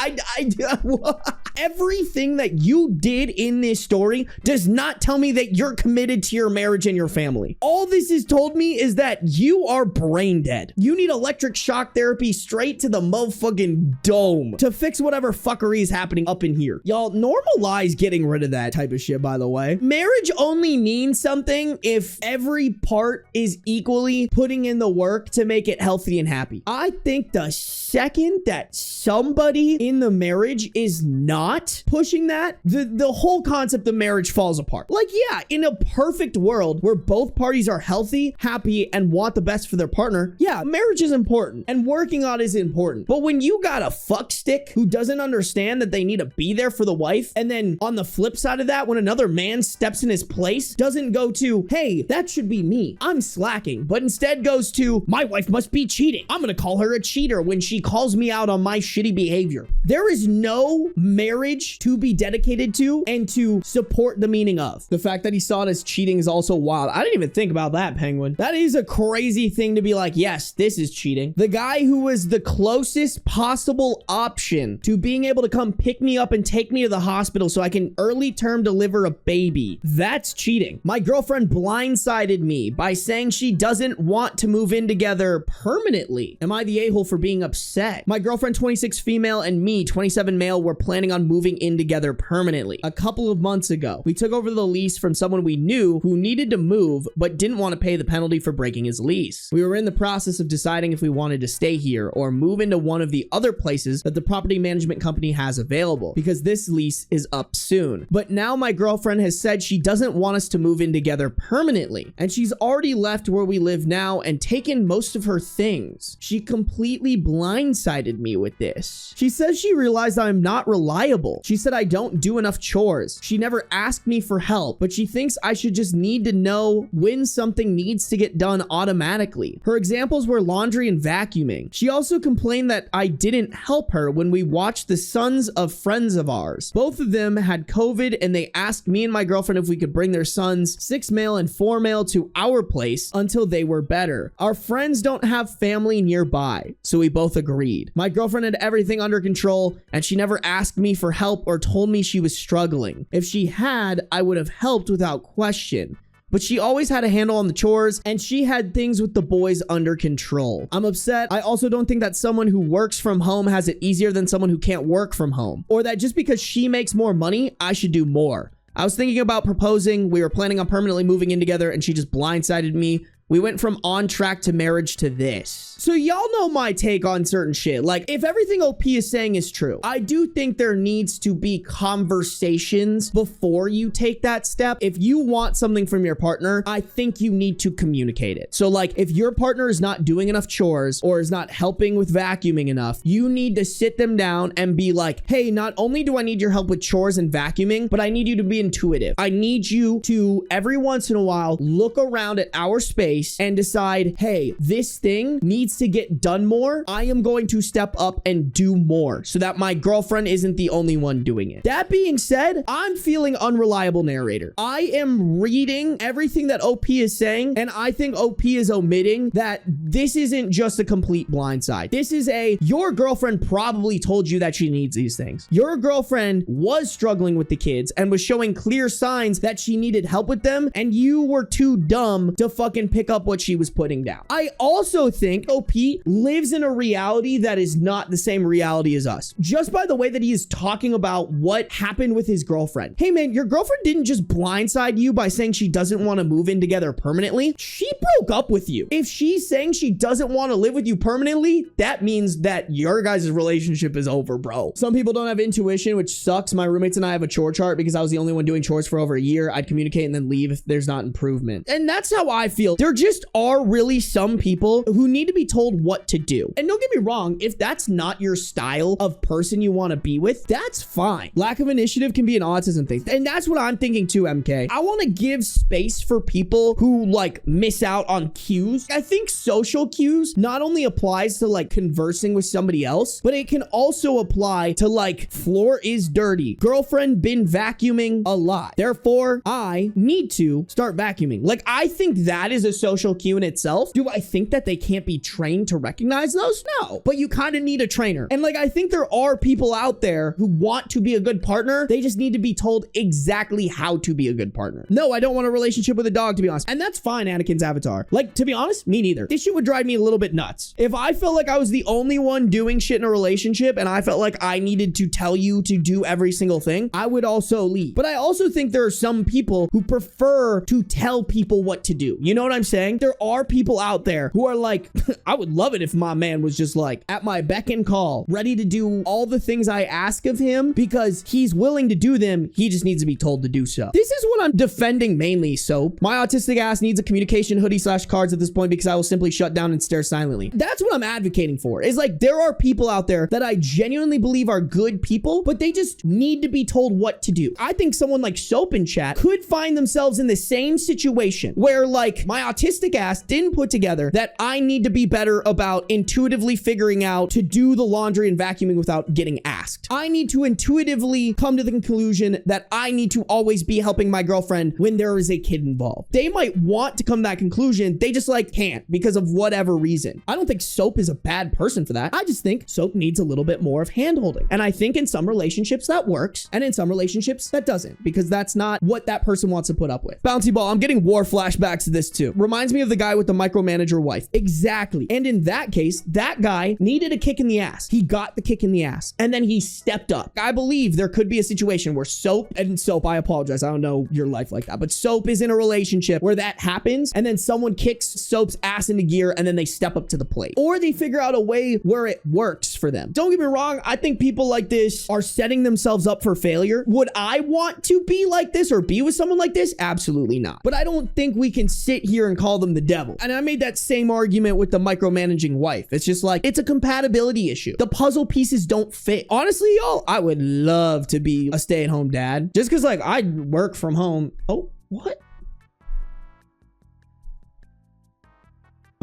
everything that you did in this story does not tell me that you're committed to your marriage and your family. All this has told me is that you are brain dead. You need electric shock therapy straight to the motherfucking dome to fix whatever fuckery is happening up in here. Y'all, normalize getting rid of that type of shit, by the way. Marriage only means something if every part is equally putting in the work to make it healthy and happy. I think the second that somebody in the marriage is not pushing that, the whole concept of marriage falls apart. Like, yeah, in a perfect world where both parties are healthy, happy, and want the best for their partner, yeah, marriage is important and working on it is important. But when you got a fuckstick who doesn't understand that they need to be there for the wife, and then on the flip side of that, when another man steps in his place, doesn't go to, hey, that should be me, I'm slacking, but instead goes to, my wife must be cheating, I'm gonna call her a cheater when she calls me out on my shitty behavior. There is no marriage to be dedicated to and to support the meaning of. The fact that he saw it as cheating is also wild. I didn't even think about that, Penguin. That is a crazy thing to be like, yes, this is cheating. The guy who was the closest possible option to being able to come pick me up and take me to the hospital so I can early term deliver a baby. That's cheating. My girlfriend blindsided me by saying she doesn't want to move in together permanently. Am I the a-hole for being upset? My girlfriend, 26 female, and me, 27 male, were planning on moving in together permanently. A couple of months ago, we took over the lease from someone we knew who needed to move but didn't want to pay the penalty for breaking his lease. We were in the process of deciding if we wanted to stay here or move into one of the other places that the property management company has available, because this lease is up soon. But now my girlfriend has said she doesn't want us to move in together permanently, and she's already left where we live now and taken most of her things. She completely blindsided me with this. She says she realized I'm not reliable. She said I don't do enough chores. She never asked me for help, but she thinks I should just need to know when something needs to get done automatically. Her examples were laundry and vacuuming. She also complained that I didn't help her when we watched the sons of friends of ours. Both of them had COVID, and they asked me and my girlfriend if we could bring their sons, 6 male and 4 male, to our place until they were better. Our friends don't have family nearby, so we both agreed. My girlfriend had everything under control, and she never asked me for help or told me she was struggling. If she had, I would have helped without question. But she always had a handle on the chores, and she had things with the boys under control. I'm upset. I also don't think that someone who works from home has it easier than someone who can't work from home, or that just because she makes more money, I should do more. I was thinking about proposing. We were planning on permanently moving in together, and she just blindsided me. We went from on track to marriage to this. So y'all know my take on certain shit. Like, if everything OP is saying is true, I do think there needs to be conversations before you take that step. If you want something from your partner, I think you need to communicate it. So like, if your partner is not doing enough chores or is not helping with vacuuming enough, you need to sit them down and be like, hey, not only do I need your help with chores and vacuuming, but I need you to be intuitive. I need you to, every once in a while, look around at our space and decide, hey, this thing needs to get done more. I am going to step up and do more so that my girlfriend isn't the only one doing it. That being said, I'm feeling unreliable narrator. I am reading everything that OP is saying, and I think OP is omitting that this isn't just a complete blindside. This is your girlfriend probably told you that she needs these things. Your girlfriend was struggling with the kids and was showing clear signs that she needed help with them, and you were too dumb to fucking pick pick up what she was putting down. I also think OP lives in a reality that is not the same reality as us. Just by the way that he is talking about what happened with his girlfriend. Hey man, your girlfriend didn't just blindside you by saying she doesn't want to move in together permanently. She broke up with you. If she's saying she doesn't want to live with you permanently, that means that your guys' relationship is over, bro. Some people don't have intuition, which sucks. My roommates and I have a chore chart because I was the only one doing chores for over a year. I'd communicate and then leave if there's not improvement. And that's how I feel. There just are really some people who need to be told what to do. And don't get me wrong, if that's not your style of person you want to be with, that's fine. Lack of initiative can be an autism thing. And that's what I'm thinking too, MK. I want to give space for people who like miss out on cues. I think social cues not only applies to like conversing with somebody else, but it can also apply to like floor is dirty. Girlfriend been vacuuming a lot. Therefore, I need to start vacuuming. Like, I think that is a social cue in itself. Do I think that they can't be trained to recognize those? No, but you kind of need a trainer. And like, I think there are people out there who want to be a good partner. They just need to be told exactly how to be a good partner. No, I don't want a relationship with a dog, to be honest. And that's fine, Anakin's avatar. Like, to be honest, me neither. This shit would drive me a little bit nuts. If I felt like I was the only one doing shit in a relationship and I felt like I needed to tell you to do every single thing, I would also leave. But I also think there are some people who prefer to tell people what to do. You know what I'm saying? There are people out there who are like, I would love it if my man was just like at my beck and call, ready to do all the things I ask of him because he's willing to do them. He just needs to be told to do so. This is what I'm defending mainly, Soap. My autistic ass needs a communication hoodie / cards at this point because I will simply shut down and stare silently. That's what I'm advocating for. Is like, there are people out there that I genuinely believe are good people, but they just need to be told what to do. I think someone like Soap in chat could find themselves in the same situation where like my autistic ass didn't put together that I need to be better about intuitively figuring out to do the laundry and vacuuming without getting asked. I need to intuitively come to the conclusion that I need to always be helping my girlfriend when there is a kid involved. They might want to come to that conclusion. They just like can't because of whatever reason. I don't think Soap is a bad person for that. I just think Soap needs a little bit more of hand-holding. And I think in some relationships that works and in some relationships that doesn't, because that's not what that person wants to put up with. Bouncy Ball, I'm getting war flashbacks to this too. Reminds me of the guy with the micromanager wife. Exactly. And in that case, that guy needed a kick in the ass. He got the kick in the ass and then he stepped up. I believe there could be a situation where Soap, I apologize, I don't know your life like that, but Soap is in a relationship where that happens and then someone kicks Soap's ass into gear and then they step up to the plate. Or they figure out a way where it works for them. Don't get me wrong, I think people like this are setting themselves up for failure. Would I want to be like this or be with someone like this? Absolutely not. But I don't think we can sit here and call them the devil. And I made that same argument with the micromanaging wife. It's just like, it's a compatibility issue. The puzzle pieces don't fit. Honestly, y'all, I would love to be a stay-at-home dad. Just because like I work from home. Oh, what?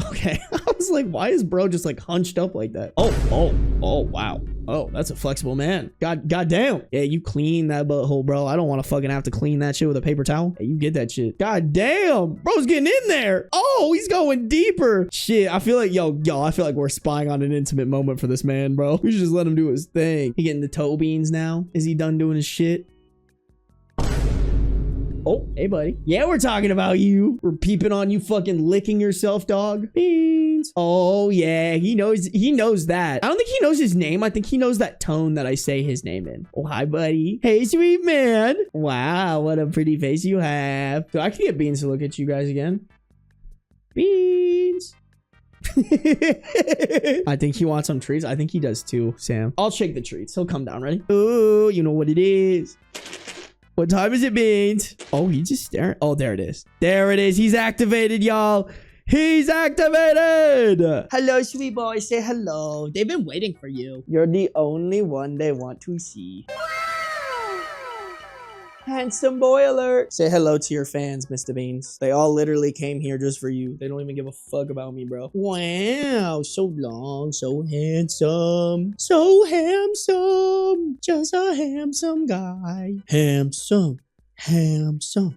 Okay, I was like, why is bro just like hunched up like that? Oh, wow. Oh, that's a flexible man. God damn. Yeah, you clean that butthole, bro. I don't want to fucking have to clean that shit with a paper towel. Hey, you get that shit. God damn. Bro's getting in there. Oh, he's going deeper. Shit, I feel like, yo, I feel like we're spying on an intimate moment for this man, bro. We should just let him do his thing. He getting the toe beans now? Is he done doing his shit? Oh, hey, buddy. Yeah, we're talking about you. We're peeping on you fucking licking yourself, dog. Beans. Oh, yeah. He knows that. I don't think he knows his name. I think he knows that tone that I say his name in. Oh, hi, buddy. Hey, sweet man. Wow, what a pretty face you have. So I can get Beans to look at you guys again. Beans. I think he wants some treats. I think he does too, Sam. I'll shake the treats. He'll come down. Ready? Oh, you know what it is. What time is it, Beans? Oh, he's just staring. Oh, there it is. There it is. He's activated, y'all. He's activated. Hello, sweet boy. Say hello. They've been waiting for you. You're the only one they want to see. Handsome boy alert. Say hello to your fans, Mr. Beans. They all literally came here just for you. They don't even give a fuck about me, bro. Wow, so long, so handsome. So handsome. Just a handsome guy. Handsome. Handsome.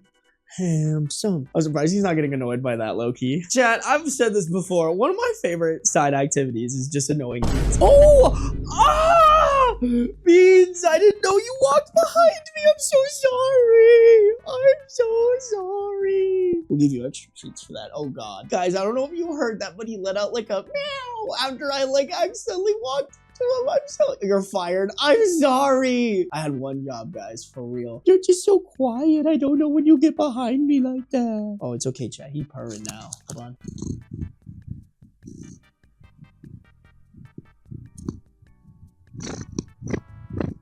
Handsome. I was surprised he's not getting annoyed by that, low-key. Chat, I've said this before. One of my favorite side activities is just annoying kids. Oh! Ah! Beans, I didn't know you walked behind me. I'm so sorry. I'm so sorry. We'll give you extra treats for that. Oh God. Guys, I don't know if you heard that, but he let out like a meow after I like accidentally walked to him. I'm so, you're fired. I'm sorry. I had one job, guys, for real. You're just so quiet. I don't know when you get behind me like that. Oh, it's okay, chat. He purring now. Hold on.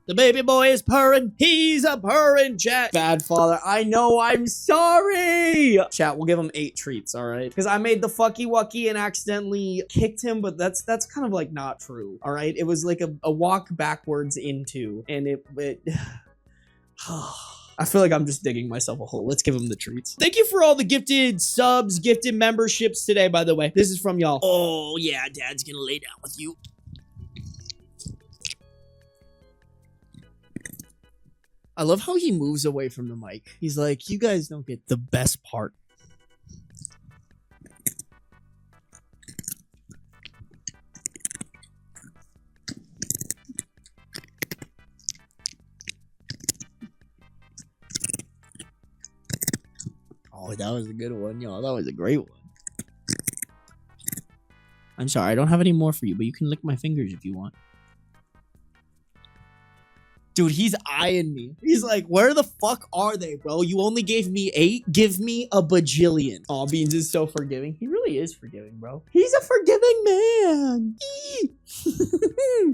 The baby boy is purring. He's a purring, chat. Bad father. I know. I'm sorry. Chat, we'll give him 8 treats, all right? Because I made the fucky wucky and accidentally kicked him, but that's kind of like not true, all right? It was like a walk backwards into, and it I feel like I'm just digging myself a hole. Let's give him the treats. Thank you for all the gifted subs, gifted memberships today, by the way. This is from y'all. Oh, yeah, Dad's gonna lay down with you. I love how he moves away from the mic. He's like, you guys don't get the best part. Oh, that was a good one, y'all. That was a great one. I'm sorry, I don't have any more for you, but you can lick my fingers if you want. Dude, he's eyeing me. He's like, where the fuck are they, bro? You only gave me 8. Give me a bajillion. Aw, Beans is so forgiving. He really is forgiving, bro. He's a forgiving man.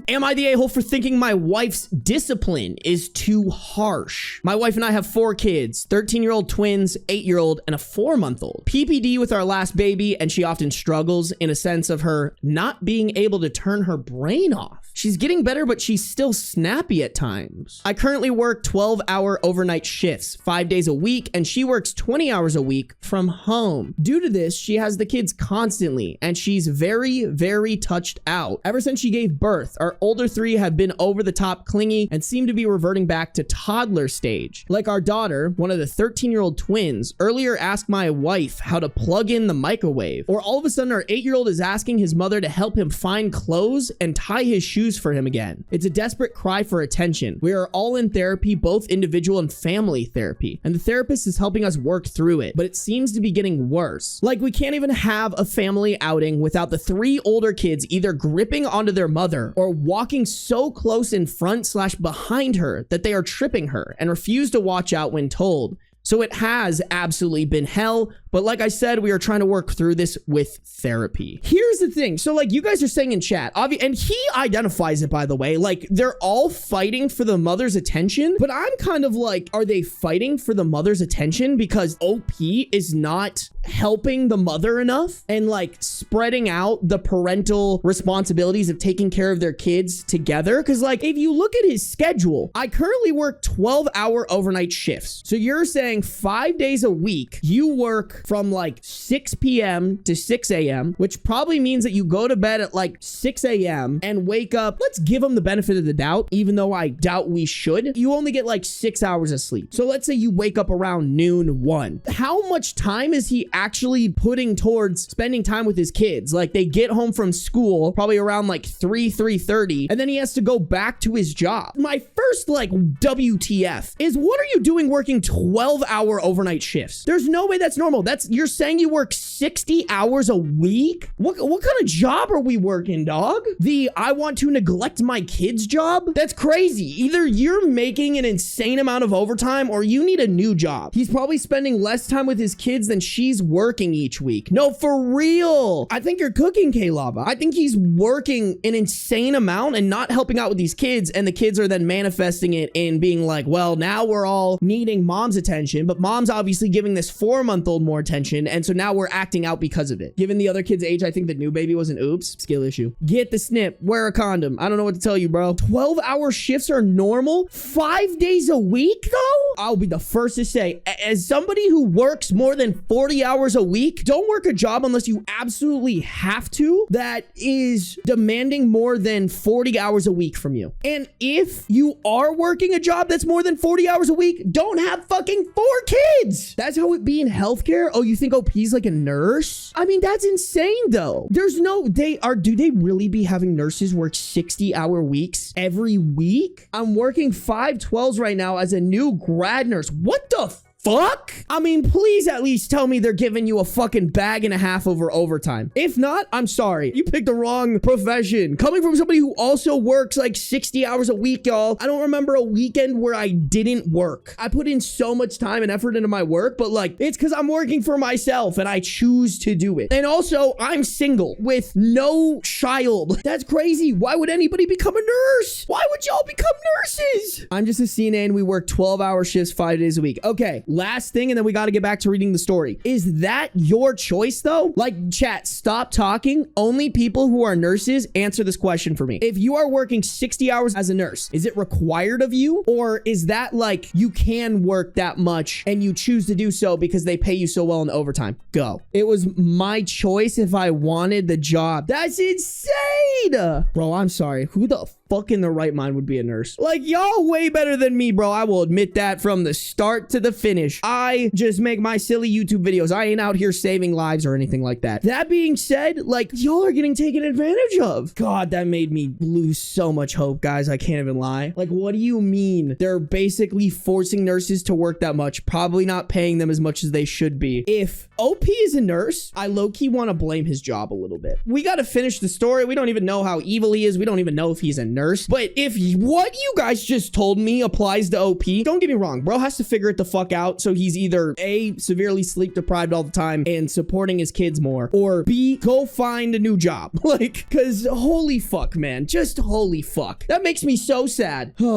Am I the a-hole for thinking my wife's discipline is too harsh? My wife and I have 4 kids, 13-year-old twins, 8-year-old, and a 4-month-old. PPD with our last baby, and she often struggles in a sense of her not being able to turn her brain off. She's getting better, but she's still snappy at times. I currently work 12-hour overnight shifts, 5 days a week, and she works 20 hours a week from home. Due to this, she has the kids constantly, and she's very, very touched out. Ever since she gave birth, our older 3 have been over the top clingy and seem to be reverting back to toddler stage. Like our daughter, one of the 13-year-old twins, earlier asked my wife how to plug in the microwave, or all of a sudden our 8-year-old is asking his mother to help him find clothes and tie his shoes for him again. It's a desperate cry for attention. We are all in therapy, both individual and family therapy, and the therapist is helping us work through it, but it seems to be getting worse. Like, we can't even have a family outing without the 3 older kids either gripping onto their mother or walking so close in front / behind her that they are tripping her and refuse to watch out when told. So it has absolutely been hell. But like I said, we are trying to work through this with therapy. Here's the thing. So like you guys are saying in chat, and he identifies it, by the way, like they're all fighting for the mother's attention. But I'm kind of like, are they fighting for the mother's attention because OP is not helping the mother enough and like spreading out the parental responsibilities of taking care of their kids together? Because like, if you look at his schedule, I currently work 12-hour overnight shifts. So you're saying 5 days a week, you work from like 6 p.m. to 6 a.m., which probably means that you go to bed at like 6 a.m. and wake up. Let's give him the benefit of the doubt, even though I doubt we should. You only get like 6 hours of sleep. So let's say you wake up around noon, 1. How much time is he actually putting towards spending time with his kids? Like they get home from school probably around like 3:30, and then he has to go back to his job. My first like WTF is, what are you doing working 12-hour overnight shifts? There's no way that's normal. You're saying you work 60 hours a week? What kind of job are we working, dog? The I want to neglect my kids job? That's crazy. Either you're making an insane amount of overtime or you need a new job. He's probably spending less time with his kids than she's working each week. No, for real. I think you're cooking, K-Lava. I think he's working an insane amount and not helping out with these kids, and the kids are then manifesting it in being like, well, now we're all needing mom's attention, but mom's obviously giving this 4-month-old more attention, and so now we're acting out because of it. Given the other kid's age, I think the new baby was an oops. Skill issue. Get the snip. Wear a condom. I don't know what to tell you, bro. 12-hour shifts are normal? 5 days a week, though? I'll be the first to say, as somebody who works more than 40 hours a week, don't work a job unless you absolutely have to that is demanding more than 40 hours a week from you. And if you are working a job that's more than 40 hours a week, don't have fucking 4 kids. That's how it be in healthcare. fair. Oh, you think OP's like a nurse? I mean, that's insane though. There's no, do they really be having nurses work 60-hour weeks every week? I'm working 5/12s right now as a new grad nurse. What the fuck? I mean, please at least tell me they're giving you a fucking bag and a half over overtime. If not, I'm sorry. You picked the wrong profession. Coming from somebody who also works like 60 hours a week, y'all. I don't remember a weekend where I didn't work. I put in so much time and effort into my work, but like, it's because I'm working for myself and I choose to do it. And also, I'm single with no child. That's crazy. Why would anybody become a nurse? Why would y'all become nurses? I'm just a CNA and we work 12-hour shifts 5 days a week. Okay. Last thing, and then we got to get back to reading the story. Is that your choice though? Like, chat, stop talking. Only people who are nurses answer this question for me. If you are working 60 hours as a nurse, is it required of you? Or is that like you can work that much and you choose to do so because they pay you so well in overtime? Go. It was my choice if I wanted the job. That's insane. Bro, I'm sorry. Who the fuck in the right mind would be a nurse? Like, y'all way better than me, bro. I will admit that from the start to the finish. I just make my silly YouTube videos. I ain't out here saving lives or anything like that. That being said, like, y'all are getting taken advantage of. God, that made me lose so much hope, guys. I can't even lie. Like, what do you mean? They're basically forcing nurses to work that much, probably not paying them as much as they should be. If OP is a nurse, I low-key want to blame his job a little bit. We got to finish the story. We don't even know how evil he is. We don't even know if he's a nurse. But if what you guys just told me applies to OP, don't get me wrong, bro has to figure it the fuck out. So he's either A, severely sleep deprived all the time and supporting his kids more, or B, go find a new job. Like, cause holy fuck, man, just holy fuck. That makes me so sad. God,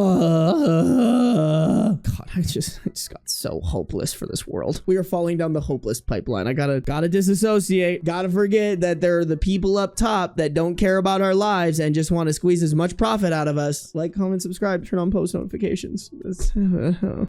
I just got so hopeless for this world. We are falling down the hopeless pipeline. I gotta disassociate. Gotta forget that there are the people up top that don't care about our lives and just want to squeeze as much profit out of us. Like, comment, subscribe, turn on post notifications.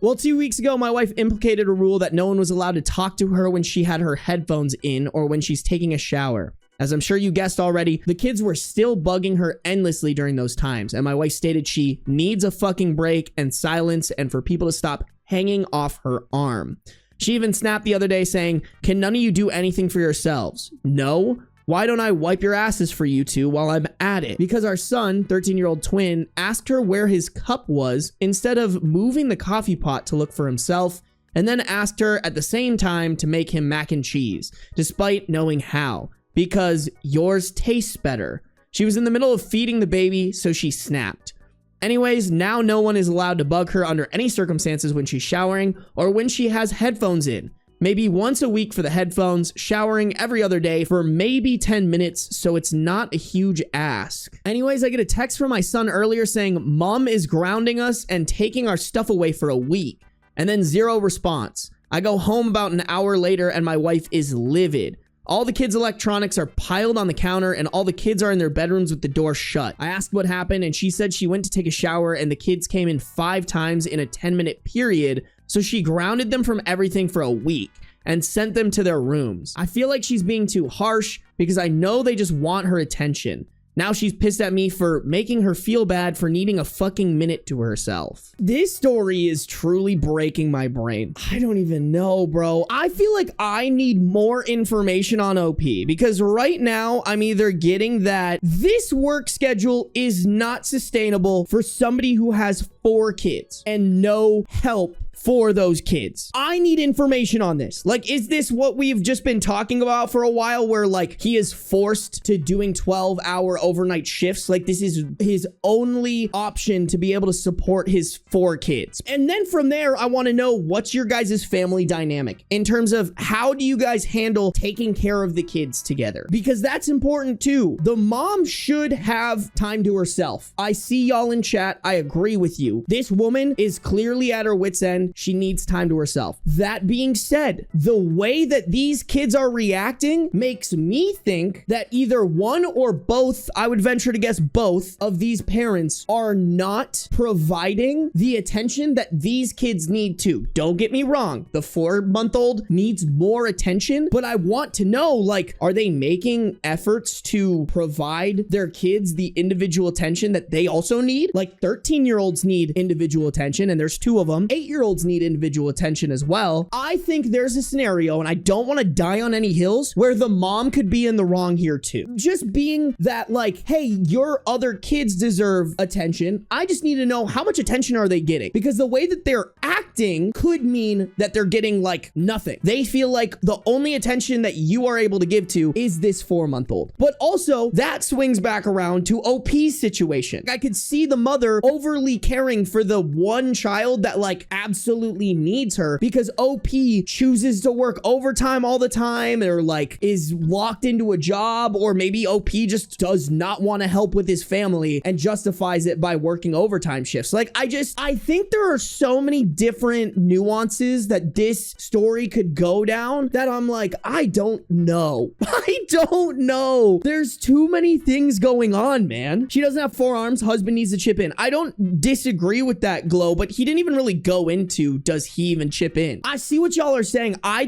Well, 2 weeks ago, my wife implicated a rule that no one was allowed to talk to her when she had her headphones in or when she's taking a shower. As I'm sure you guessed already, the kids were still bugging her endlessly during those times, and my wife stated she needs a fucking break and silence and for people to stop hanging off her arm. She even snapped the other day saying, "Can none of you do anything for yourselves?" No? Why don't I wipe your asses for you two while I'm at it? Because our son, 13-year-old twin, asked her where his cup was instead of moving the coffee pot to look for himself, and then asked her at the same time to make him mac and cheese, despite knowing how. Because yours tastes better. She was in the middle of feeding the baby, so she snapped. Anyways, now no one is allowed to bug her under any circumstances when she's showering or when she has headphones in. Maybe once a week for the headphones, showering every other day for maybe 10 minutes, so it's not a huge ask. Anyways, I get a text from my son earlier saying, "Mom is grounding us and taking our stuff away for a week." And then 0 response. I go home about an hour later and my wife is livid. All the kids' electronics are piled on the counter and all the kids are in their bedrooms with the door shut. I asked what happened and she said she went to take a shower and the kids came in 5 times in a 10-minute period. So she grounded them from everything for a week and sent them to their rooms. I feel like she's being too harsh because I know they just want her attention. Now she's pissed at me for making her feel bad for needing a fucking minute to herself. This story is truly breaking my brain. I don't even know, bro. I feel like I need more information on OP because right now I'm either getting that this work schedule is not sustainable for somebody who has 4 kids and no help for those kids. I need information on this. Like, is this what we've just been talking about for a while where like he is forced to doing 12-hour overnight shifts? Like this is his only option to be able to support his 4 kids. And then from there, I want to know what's your guys' family dynamic in terms of how do you guys handle taking care of the kids together? Because that's important too. The mom should have time to herself. I see y'all in chat. I agree with you. This woman is clearly at her wit's end. She needs time to herself. That being said, the way that these kids are reacting makes me think that either one or both, I would venture to guess both of these parents are not providing the attention that these kids need to. Don't get me wrong. The 4-month-old needs more attention, but I want to know, like, are they making efforts to provide their kids the individual attention that they also need? Like 13-year-olds need individual attention and there's 2 of them. 8-year-olds 4-month-olds need individual attention as well. I think there's a scenario, and I don't want to die on any hills, where the mom could be in the wrong here too. Just being that like, hey, your other kids deserve attention. I just need to know how much attention are they getting? Because the way that they're acting could mean that they're getting like nothing. They feel like the only attention that you are able to give to is this 4-month-old. But also that swings back around to OP's situation. I could see the mother overly caring for the one child that like absolutely needs her because OP chooses to work overtime all the time or like is locked into a job, or maybe OP just does not want to help with his family and justifies it by working overtime shifts. Like I think there are so many different nuances that this story could go down that I'm like, I don't know. I don't know. There's too many things going on, man. She doesn't have 4 arms. Husband needs to chip in. I don't disagree with that, Glow, but he didn't even really go into, does he even chip in? I see what y'all are saying. I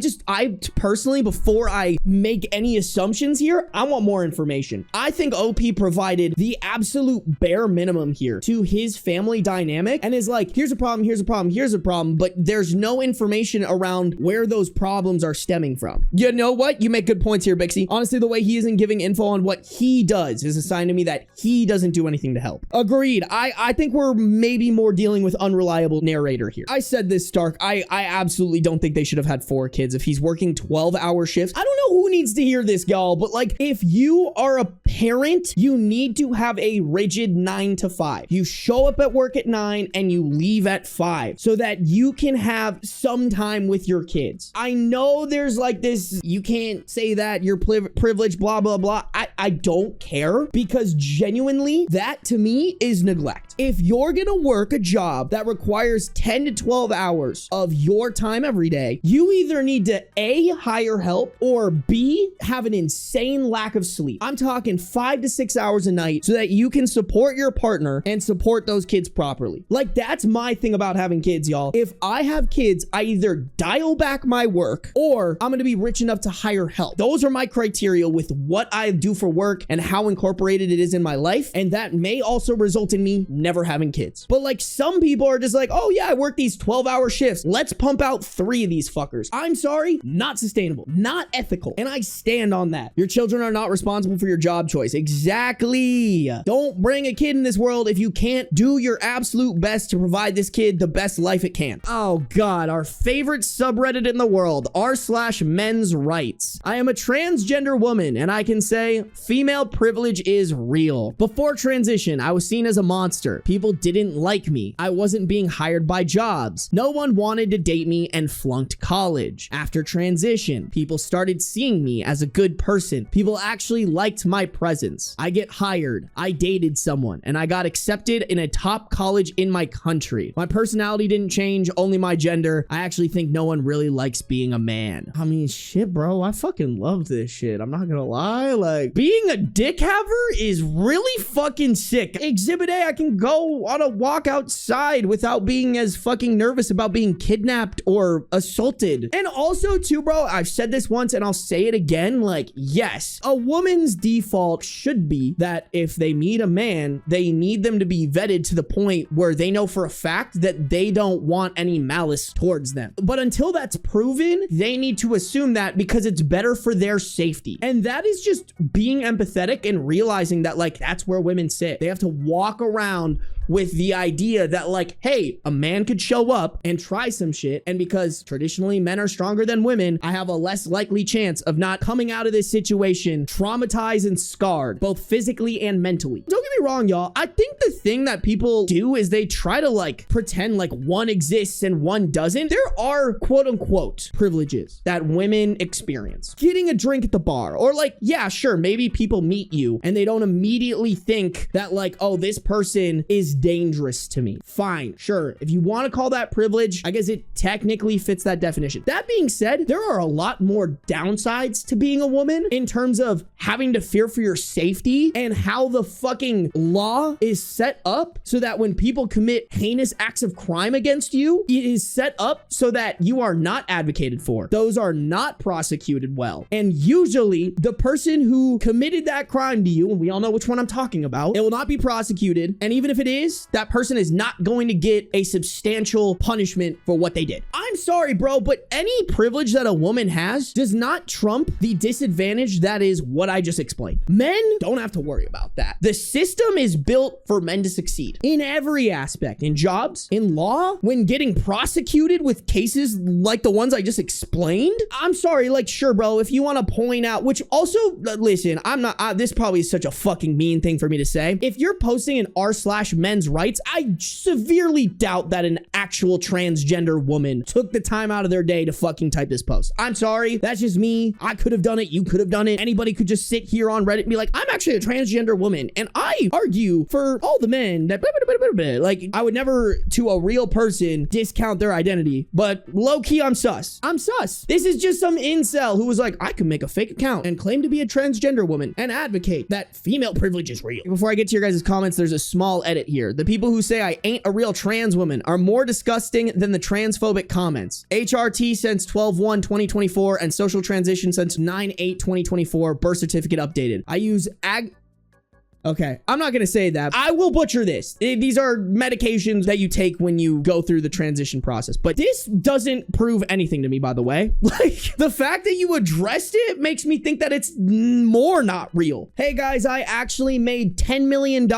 personally, before I make any assumptions here, I want more information. I think OP provided the absolute bare minimum here to his family dynamic and is like, here's a problem, here's a problem, here's a problem, but there's no information around where those problems are stemming from. You know what? You make good points here, Bixie. Honestly, the way he isn't giving info on what he does is a sign to me that he doesn't do anything to help. Agreed. I think we're maybe more dealing with unreliable narrator here. I said this, Stark. I absolutely don't think they should have had 4 kids. If he's working 12-hour shifts, I don't know who needs to hear this, y'all, but like, if you are a parent, you need to have a rigid 9 to 5. You show up at work at 9 and you leave at 5 so that you can have some time with your kids. I know there's like this, you can't say that, you're privileged, blah, blah, blah. I don't care, because genuinely that to me is neglect. If you're gonna work a job that requires 10 to 12 hours of your time every day, you either need to A, hire help, or B, have an insane lack of sleep. I'm talking 5 to 6 hours a night so that you can support your partner and support those kids properly. Like, that's my thing about having kids, y'all. If I have kids, I either dial back my work or I'm gonna be rich enough to hire help. Those are my criteria with what I do for work and how incorporated it is in my life. And that may also result in me never having kids. But like, some people are just like, oh yeah, I work these 12-hour shifts. Let's pump out 3 of these fuckers. I'm sorry, not sustainable, not ethical. And I stand on that. Your children are not responsible for your job choice. Exactly. Don't bring a kid in this world if you can't do your absolute best to provide this kid the best life it can. Oh God, our favorite subreddit in the world, r/men's rights. I am a transgender woman and I can say female privilege is real. Before transition, I was seen as a monster. People didn't like me. I wasn't being hired by jobs. No one wanted to date me and flunked college. After transition, people started seeing me as a good person. People actually liked my presence. I get hired. I dated someone and I got accepted in a top college in my country. My personality didn't change, only my gender. I actually think no one really likes being a man. I mean, shit, bro. I fucking love this shit. I'm not gonna lie. Like, being a dick haver is really fucking sick. Exhibit A, I can go on a walk outside without being as fucking nervous about being kidnapped or assaulted. And also too, bro, I've said this once and I'll say it again. Like, yes, a woman's default should be that if they meet a man, they need them to be vetted to the point where they know for a fact that they don't want any malice towards them. But until that's proven, they need to assume that because it's better for their safety. And that is just being empathetic and realizing that, like, that's where women sit. They have to walk around with the idea that, like, hey, a man could show up and try some shit, and because traditionally men are stronger than women, I have a less likely chance of not coming out of this situation traumatized and scarred, both physically and mentally. Don't get me wrong, y'all. I think the thing that people do is they try to like pretend like one exists and one doesn't. There are quote unquote privileges that women experience. Getting a drink at the bar, or like, yeah, sure, maybe people meet you and they don't immediately think that like, oh, this person is dangerous to me. Fine, sure. If you want to call that privilege, I guess it technically fits that definition. That being said, there are a lot more downsides to being a woman in terms of having to fear for your safety and how the fucking law is set up so that when people commit heinous acts of crime against you, it is set up so that you are not advocated for. Those are not prosecuted well. And usually the person who committed that crime to you, and we all know which one I'm talking about, it will not be prosecuted. And even if it is, is, that person is not going to get a substantial punishment for what they did. I'm sorry, bro, but any privilege that a woman has does not trump the disadvantage that is what I just explained. Men don't have to worry about that. The system is built for men to succeed in every aspect, in jobs, in law, when getting prosecuted with cases like the ones I just explained. I'm sorry, like, sure, bro, if you want to point out, which also, listen, this probably is such a fucking mean thing for me to say. If you're posting an r/men's rights, I severely doubt that an actual transgender woman took the time out of their day to fucking type this post. I'm sorry, that's just me. I could have done it. You could have done it. Anybody could just sit here on Reddit and be like, I'm actually a transgender woman, and I argue for all the men that blah, blah, blah, blah, blah. Like, I would never to a real person discount their identity, but low-key, I'm sus. I'm sus. This is just some incel who was like, I could make a fake account and claim to be a transgender woman and advocate that female privilege is real. Before I get to your guys' comments, there's a small edit here. The people who say I ain't a real trans woman are more disgusting than the transphobic comments. HRT since 12/1/2024 and social transition since 9/8/2024. Birth certificate updated. I use Okay, I'm not gonna say that. I will butcher this. These are medications that you take when you go through the transition process. But this doesn't prove anything to me, by the way. Like, the fact that you addressed it makes me think that it's more not real. Hey guys, I actually made $10 million.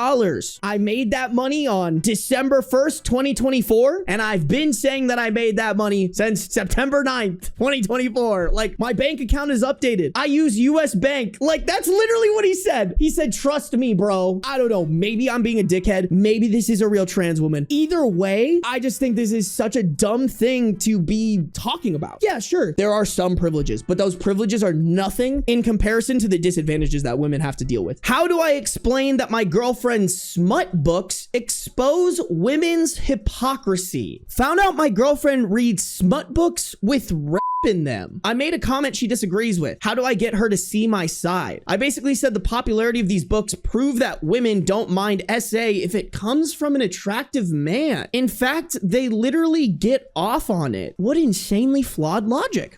I made that money on December 1st, 2024. And I've been saying that I made that money since September 9th, 2024. Like, my bank account is updated. I use US Bank. Like, that's literally what he said. He said, trust me, bro. I don't know. Maybe I'm being a dickhead. Maybe this is a real trans woman. Either way, I just think this is such a dumb thing to be talking about. Yeah, sure. There are some privileges, but those privileges are nothing in comparison to the disadvantages that women have to deal with. How do I explain that my girlfriend's smut books expose women's hypocrisy? Found out my girlfriend reads smut books with in them. I made a comment she disagrees with. How do I get her to see my side? I basically said the popularity of these books prove that women don't mind SA if it comes from an attractive man. In fact, they literally get off on it. What insanely flawed logic.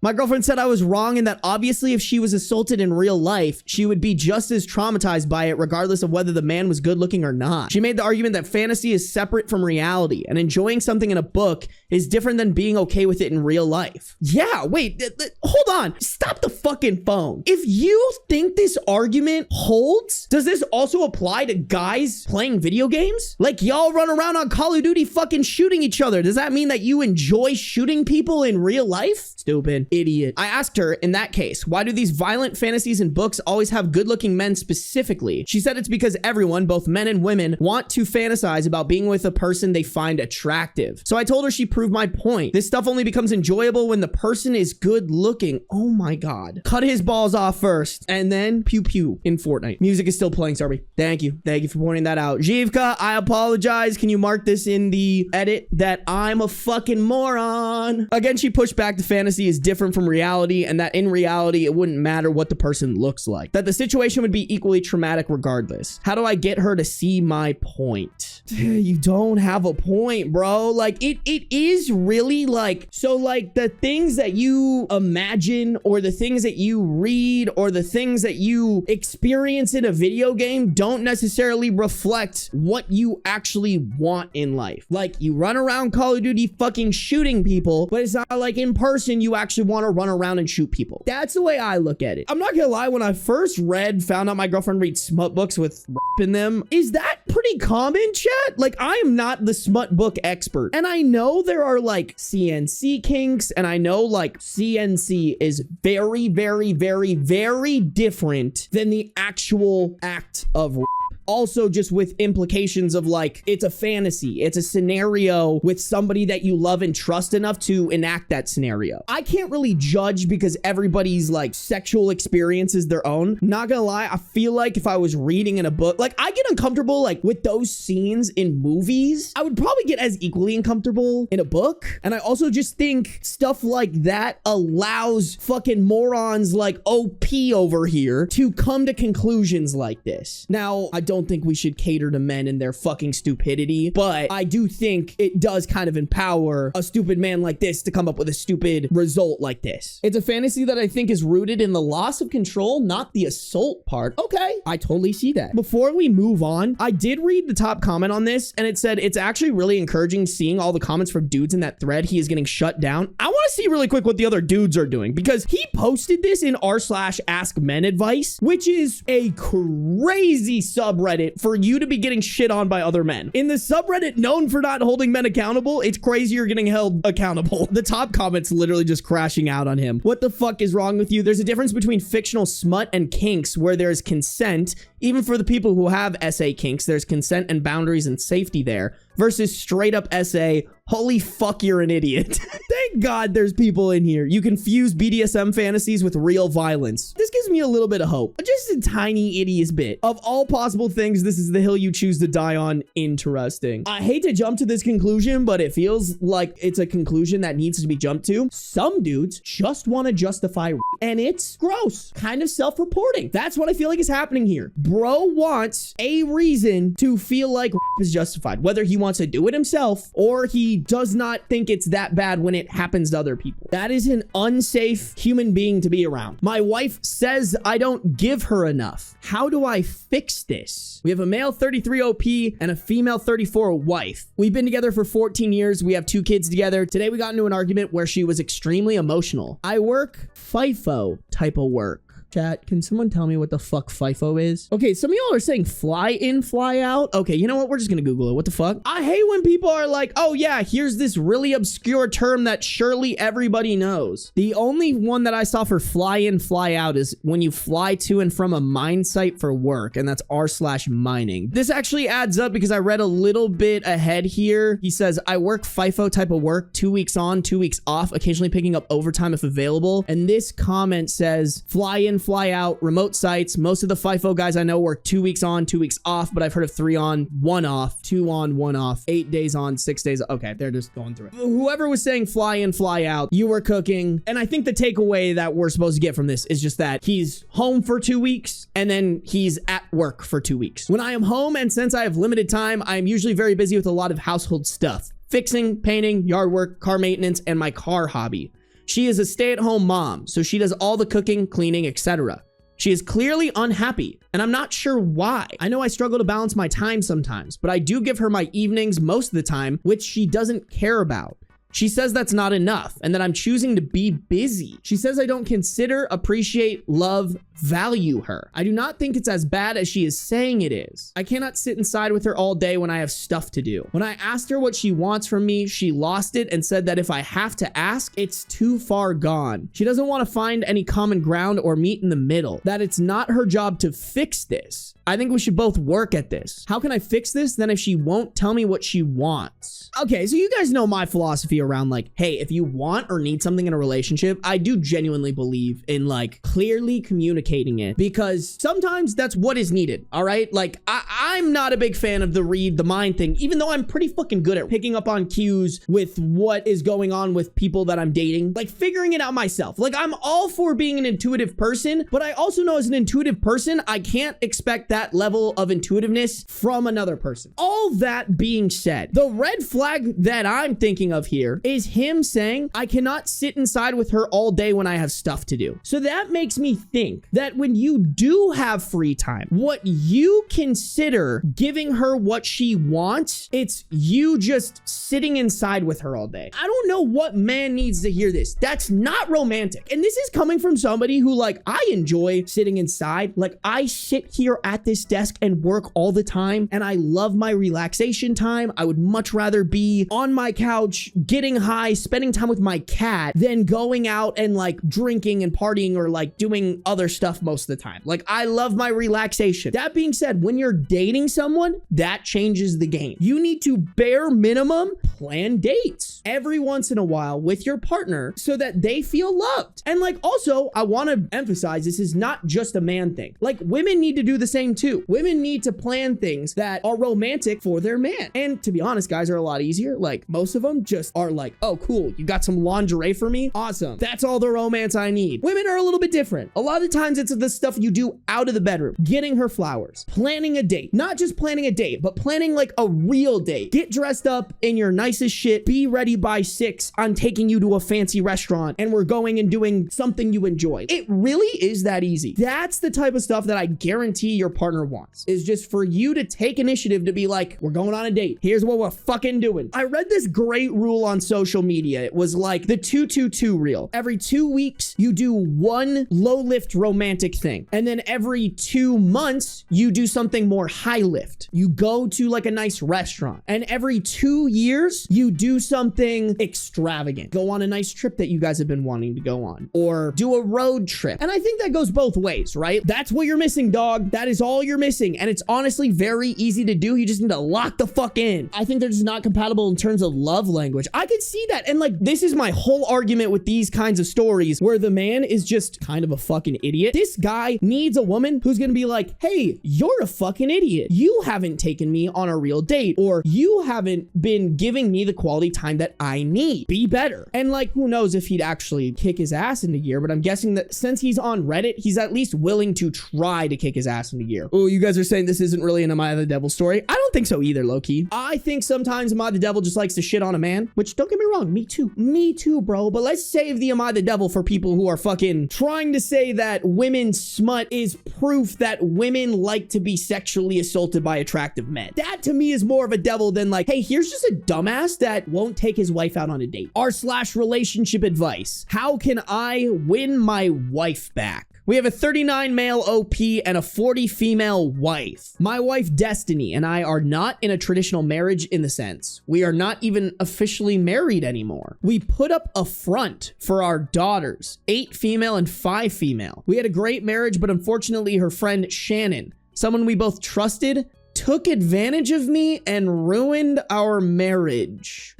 My girlfriend said I was wrong and that obviously if she was assaulted in real life, she would be just as traumatized by it regardless of whether the man was good looking or not. She made the argument that fantasy is separate from reality and enjoying something in a book is different than being okay with it in real life. Yeah, wait, hold on. Stop the fucking phone. If you think this argument holds, does this also apply to guys playing video games? Like, y'all run around on Call of Duty fucking shooting each other. Does that mean that you enjoy shooting people in real life? Stupid. Idiot. I asked her, in that case, why do these violent fantasies and books always have good-looking men specifically? She said it's because everyone, both men and women, want to fantasize about being with a person they find attractive. So I told her she proved my point. This stuff only becomes enjoyable when the person is good-looking. Oh my god. Cut his balls off first, and then pew-pew in Fortnite. Music is still playing, Sarby. Thank you. Thank you for pointing that out. Jivka, I apologize. Can you mark this in the edit that I'm a fucking moron? Again, she pushed back the fantasy is different from reality and that in reality it wouldn't matter what the person looks like, that the situation would be equally traumatic regardless. How do I get her to see my point? You don't have a point, bro. Like, it is really like, so like the things that you imagine or the things that you read or the things that you experience in a video game don't necessarily reflect what you actually want in life. Like, you run around Call of Duty fucking shooting people, but it's not like in person you actually want to run around and shoot people. That's the way I look at it. I'm not gonna lie, when I first found out my girlfriend reads smut books with in them, is that pretty common, chat? Like, I am not the smut book expert. And I know there are like CNC kinks, and I know like CNC is very, very, very, very different than the actual act of also just with implications of like, it's a fantasy, it's a scenario with somebody that you love and trust enough to enact that scenario. I can't really judge because everybody's like sexual experience is their own. Not gonna lie, I feel like if I was reading in a book, like I get uncomfortable like with those scenes in movies. I would probably get as equally uncomfortable in a book. And I also just think stuff like that allows fucking morons like OP over here to come to conclusions like this. Now, I don't don't think we should cater to men and their fucking stupidity, but I do think it does kind of empower a stupid man like this to come up with a stupid result like this. It's a fantasy that I think is rooted in the loss of control, not the assault part. Okay, I totally see that. Before we move on, I did read the top comment on this, and it said it's actually really encouraging seeing all the comments from dudes in that thread. He is getting shut down. I want to see really quick what the other dudes are doing, because he posted this in r/askmenadvice, which is a crazy subreddit for you to be getting shit on by other men. In the subreddit known for not holding men accountable, it's crazy you're getting held accountable. The top comments literally just crashing out on him. What the fuck is wrong with you? There's a difference between fictional smut and kinks where there's consent. Even for the people who have SA kinks, there's consent and boundaries and safety there, versus straight up SA, holy fuck, you're an idiot. Thank God there's people in here. You confuse BDSM fantasies with real violence. This gives me a little bit of hope. Just a tiny idiot bit. Of all possible things, this is the hill you choose to die on. Interesting. I hate to jump to this conclusion, but it feels like it's a conclusion that needs to be jumped to. Some dudes just want to justify and it's gross. Kind of self-reporting. That's what I feel like is happening here. Bro wants a reason to feel like is justified, whether he wants to do it himself or he does not think it's that bad when it happens to other people. That is an unsafe human being to be around. My wife says I don't give her enough. How do I fix this? We have a male 33 OP and a female 34 wife. We've been together for 14 years. We have 2 kids together. Today we got into an argument where she was extremely emotional. I work FIFO type of work. Chat, can someone tell me what the fuck FIFO is? Okay, some of y'all are saying fly in, fly out. Okay, you know what? We're just gonna Google it. What the fuck? I hate when people are like, oh yeah, here's this really obscure term that surely everybody knows. The only one that I saw for fly in, fly out is when you fly to and from a mine site for work, and that's r/mining. This actually adds up because I read a little bit ahead here. He says, I work FIFO type of work, 2 weeks on, 2 weeks off, occasionally picking up overtime if available. And this comment says, fly in, fly out, remote sites. Most of the FIFO guys I know work 2 weeks on, 2 weeks off, but I've heard of 3 on, 1 off, 2 on, 1 off, 8 days on, 6 days. Okay, they're just going through it. Whoever was saying fly in, fly out, you were cooking. And I think the takeaway that we're supposed to get from this is just that he's home for 2 weeks and then he's at work for 2 weeks. When I am home, and since I have limited time, I am usually very busy with a lot of household stuff. Fixing, painting, yard work, car maintenance, and my car hobby. She is a stay-at-home mom, so she does all the cooking, cleaning, etc. She is clearly unhappy, and I'm not sure why. I know I struggle to balance my time sometimes, but I do give her my evenings most of the time, which she doesn't care about. She says that's not enough and that I'm choosing to be busy. She says I don't consider, appreciate, love, value her. I do not think it's as bad as she is saying it is. I cannot sit inside with her all day when I have stuff to do. When I asked her what she wants from me, she lost it and said that if I have to ask, it's too far gone. She doesn't want to find any common ground or meet in the middle. That it's not her job to fix this. I think we should both work at this. How can I fix this then if she won't tell me what she wants? Okay, so you guys know my philosophy around like, hey, if you want or need something in a relationship, I do genuinely believe in like clearly communicating it, because sometimes that's what is needed. All right, like I'm not a big fan of the read the mind thing, even though I'm pretty fucking good at picking up on cues with what is going on with people that I'm dating, like figuring it out myself. Like I'm all for being an intuitive person, but I also know as an intuitive person, I can't expect that level of intuitiveness from another person. All that being said, the red flag that I'm thinking of here is him saying, I cannot sit inside with her all day when I have stuff to do. So that makes me think that when you do have free time, what you consider giving her what she wants, it's you just sitting inside with her all day. I don't know what man needs to hear this. That's not romantic. And this is coming from somebody who like, I enjoy sitting inside. Like I sit here at this desk and work all the time, and I love my relaxation time. I would much rather be on my couch, getting high, spending time with my cat than going out and like drinking and partying or like doing other stuff most of the time. Like I love my relaxation. That being said, when you're dating someone, that changes the game. You need to bare minimum plan dates every once in a while with your partner so that they feel loved. And like also, I want to emphasize this is not just a man thing. Like women need to do the same too. Women need to plan things that are romantic it for their man. And to be honest, guys are a lot easier. Like most of them just are like, oh, cool. You got some lingerie for me? Awesome. That's all the romance I need. Women are a little bit different. A lot of the times it's the stuff you do out of the bedroom, getting her flowers, planning a date, not just planning a date, but planning like a real date. Get dressed up in your nicest shit. Be ready by 6. I'm taking you to a fancy restaurant and we're going and doing something you enjoy. It really is that easy. That's the type of stuff that I guarantee your partner wants, is just for you to take initiative to be like, we're going on a date. Here's what we're fucking doing. I read this great rule on social media. It was like the 2-2-2 rule. Every 2 weeks, you do one low lift romantic thing. And then every 2 months, you do something more high lift. You go to like a nice restaurant. And every 2 years, you do something extravagant. Go on a nice trip that you guys have been wanting to go on, or do a road trip. And I think that goes both ways, right? That's what you're missing, dog. That is all you're missing. And it's honestly very easy to do. You just need to lock the fuck in. I think they're just not compatible in terms of love language. I could see that. And like, this is my whole argument with these kinds of stories where the man is just kind of a fucking idiot. This guy needs a woman who's gonna be like, hey, you're a fucking idiot. You haven't taken me on a real date, or you haven't been giving me the quality time that I need. Be better. And like, who knows if he'd actually kick his ass into gear, but I'm guessing that since he's on Reddit, he's at least willing to try to kick his ass into gear. Oh, you guys are saying this isn't really an Am I the Devil story? I don't think so either, low-key. I think sometimes Am I the Devil just likes to shit on a man, which don't get me wrong, me too. Me too, bro. But let's save the Am I the Devil for people who are fucking trying to say that women smut is proof that women like to be sexually assaulted by attractive men. That to me is more of a devil than like, hey, here's just a dumbass that won't take his wife out on a date. R/relationship advice. How can I win my wife back? We have a 39 male OP and a 40 female wife. My wife Destiny and I are not in a traditional marriage in the sense. We are not even officially married anymore. We put up a front for our daughters, 8 female and 5 female. We had a great marriage, but unfortunately her friend Shannon, someone we both trusted, took advantage of me and ruined our marriage.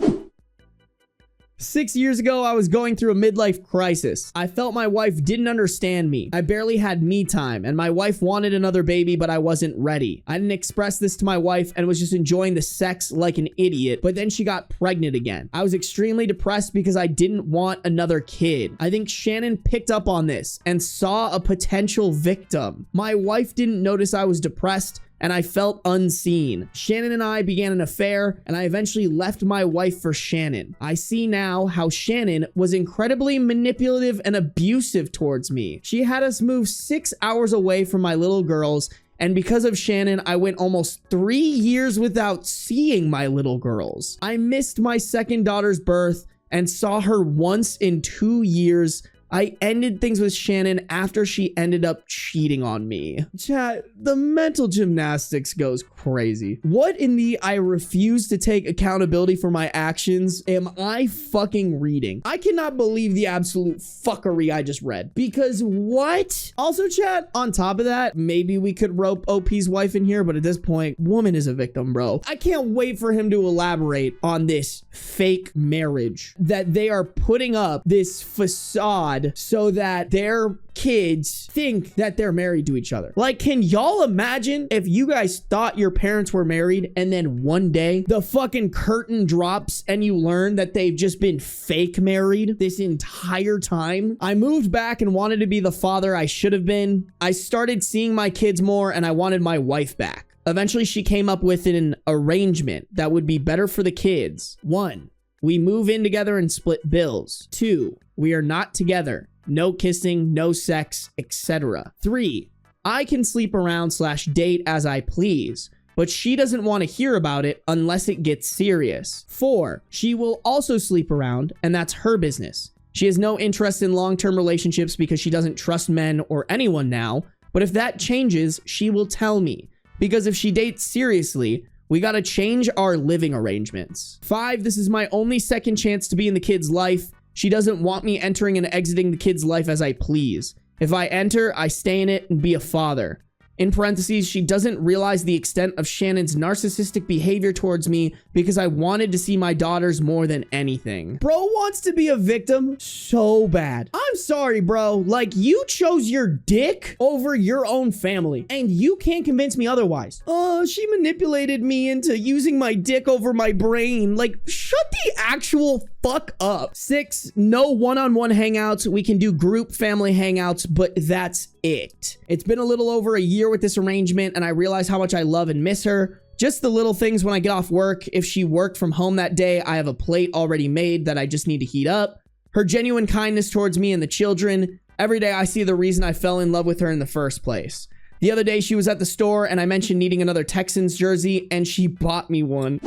6 years ago, I was going through a midlife crisis. I felt my wife didn't understand me. I barely had me time, and my wife wanted another baby, but I wasn't ready. I didn't express this to my wife and was just enjoying the sex like an idiot, but then she got pregnant again. I was extremely depressed because I didn't want another kid. I think Shannon picked up on this and saw a potential victim. My wife didn't notice I was depressed, and I felt unseen. Shannon and I began an affair, and I eventually left my wife for Shannon. I see now how Shannon was incredibly manipulative and abusive towards me. She had us move 6 hours away from my little girls, and because of Shannon, I went almost 3 years without seeing my little girls. I missed my second daughter's birth and saw her once in 2 years. I ended things with Shannon after she ended up cheating on me. Chat, the mental gymnastics goes crazy. What in the I refuse to take accountability for my actions am I fucking reading? I cannot believe the absolute fuckery I just read. Because what? Also, chat, on top of that, maybe we could rope OP's wife in here, but at this point, woman is a victim, bro. I can't wait for him to elaborate on this fake marriage that they are putting up, this facade, so that their kids think that they're married to each other. Like, can y'all imagine if you guys thought your parents were married and then one day the fucking curtain drops and you learn that they've just been fake married this entire time? I moved back and wanted to be the father I should have been. I started seeing my kids more and I wanted my wife back. Eventually, she came up with an arrangement that would be better for the kids. 1, we move in together and split bills. 2, we are not together. No kissing, no sex, etc. 3, I can sleep around / date as I please, but she doesn't want to hear about it unless it gets serious. 4, she will also sleep around, and that's her business. She has no interest in long-term relationships because she doesn't trust men or anyone now, but if that changes, she will tell me. Because if she dates seriously, we gotta change our living arrangements. 5, this is my only second chance to be in the kid's life. She doesn't want me entering and exiting the kid's life as I please. If I enter, I stay in it and be a father. In parentheses, she doesn't realize the extent of Shannon's narcissistic behavior towards me because I wanted to see my daughters more than anything. Bro wants to be a victim so bad. I'm sorry, bro. Like, you chose your dick over your own family, and you can't convince me otherwise. Oh, she manipulated me into using my dick over my brain. Like, shut the actual fuck up. 6, no one-on-one hangouts. We can do group family hangouts, but that's it. It's been a little over a year with this arrangement, and I realize how much I love and miss her. Just the little things when I get off work. If she worked from home that day, I have a plate already made that I just need to heat up. Her genuine kindness towards me and the children. Every day I see the reason I fell in love with her in the first place. The other day she was at the store and I mentioned needing another Texans jersey and she bought me one.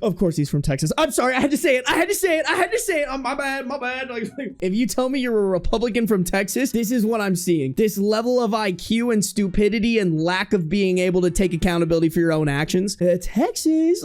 Of course he's from Texas. I'm sorry, I had to say it. Oh, my bad. Like, if you tell me you're a Republican from Texas, this is what I'm seeing. This level of IQ and stupidity and lack of being able to take accountability for your own actions. Texas.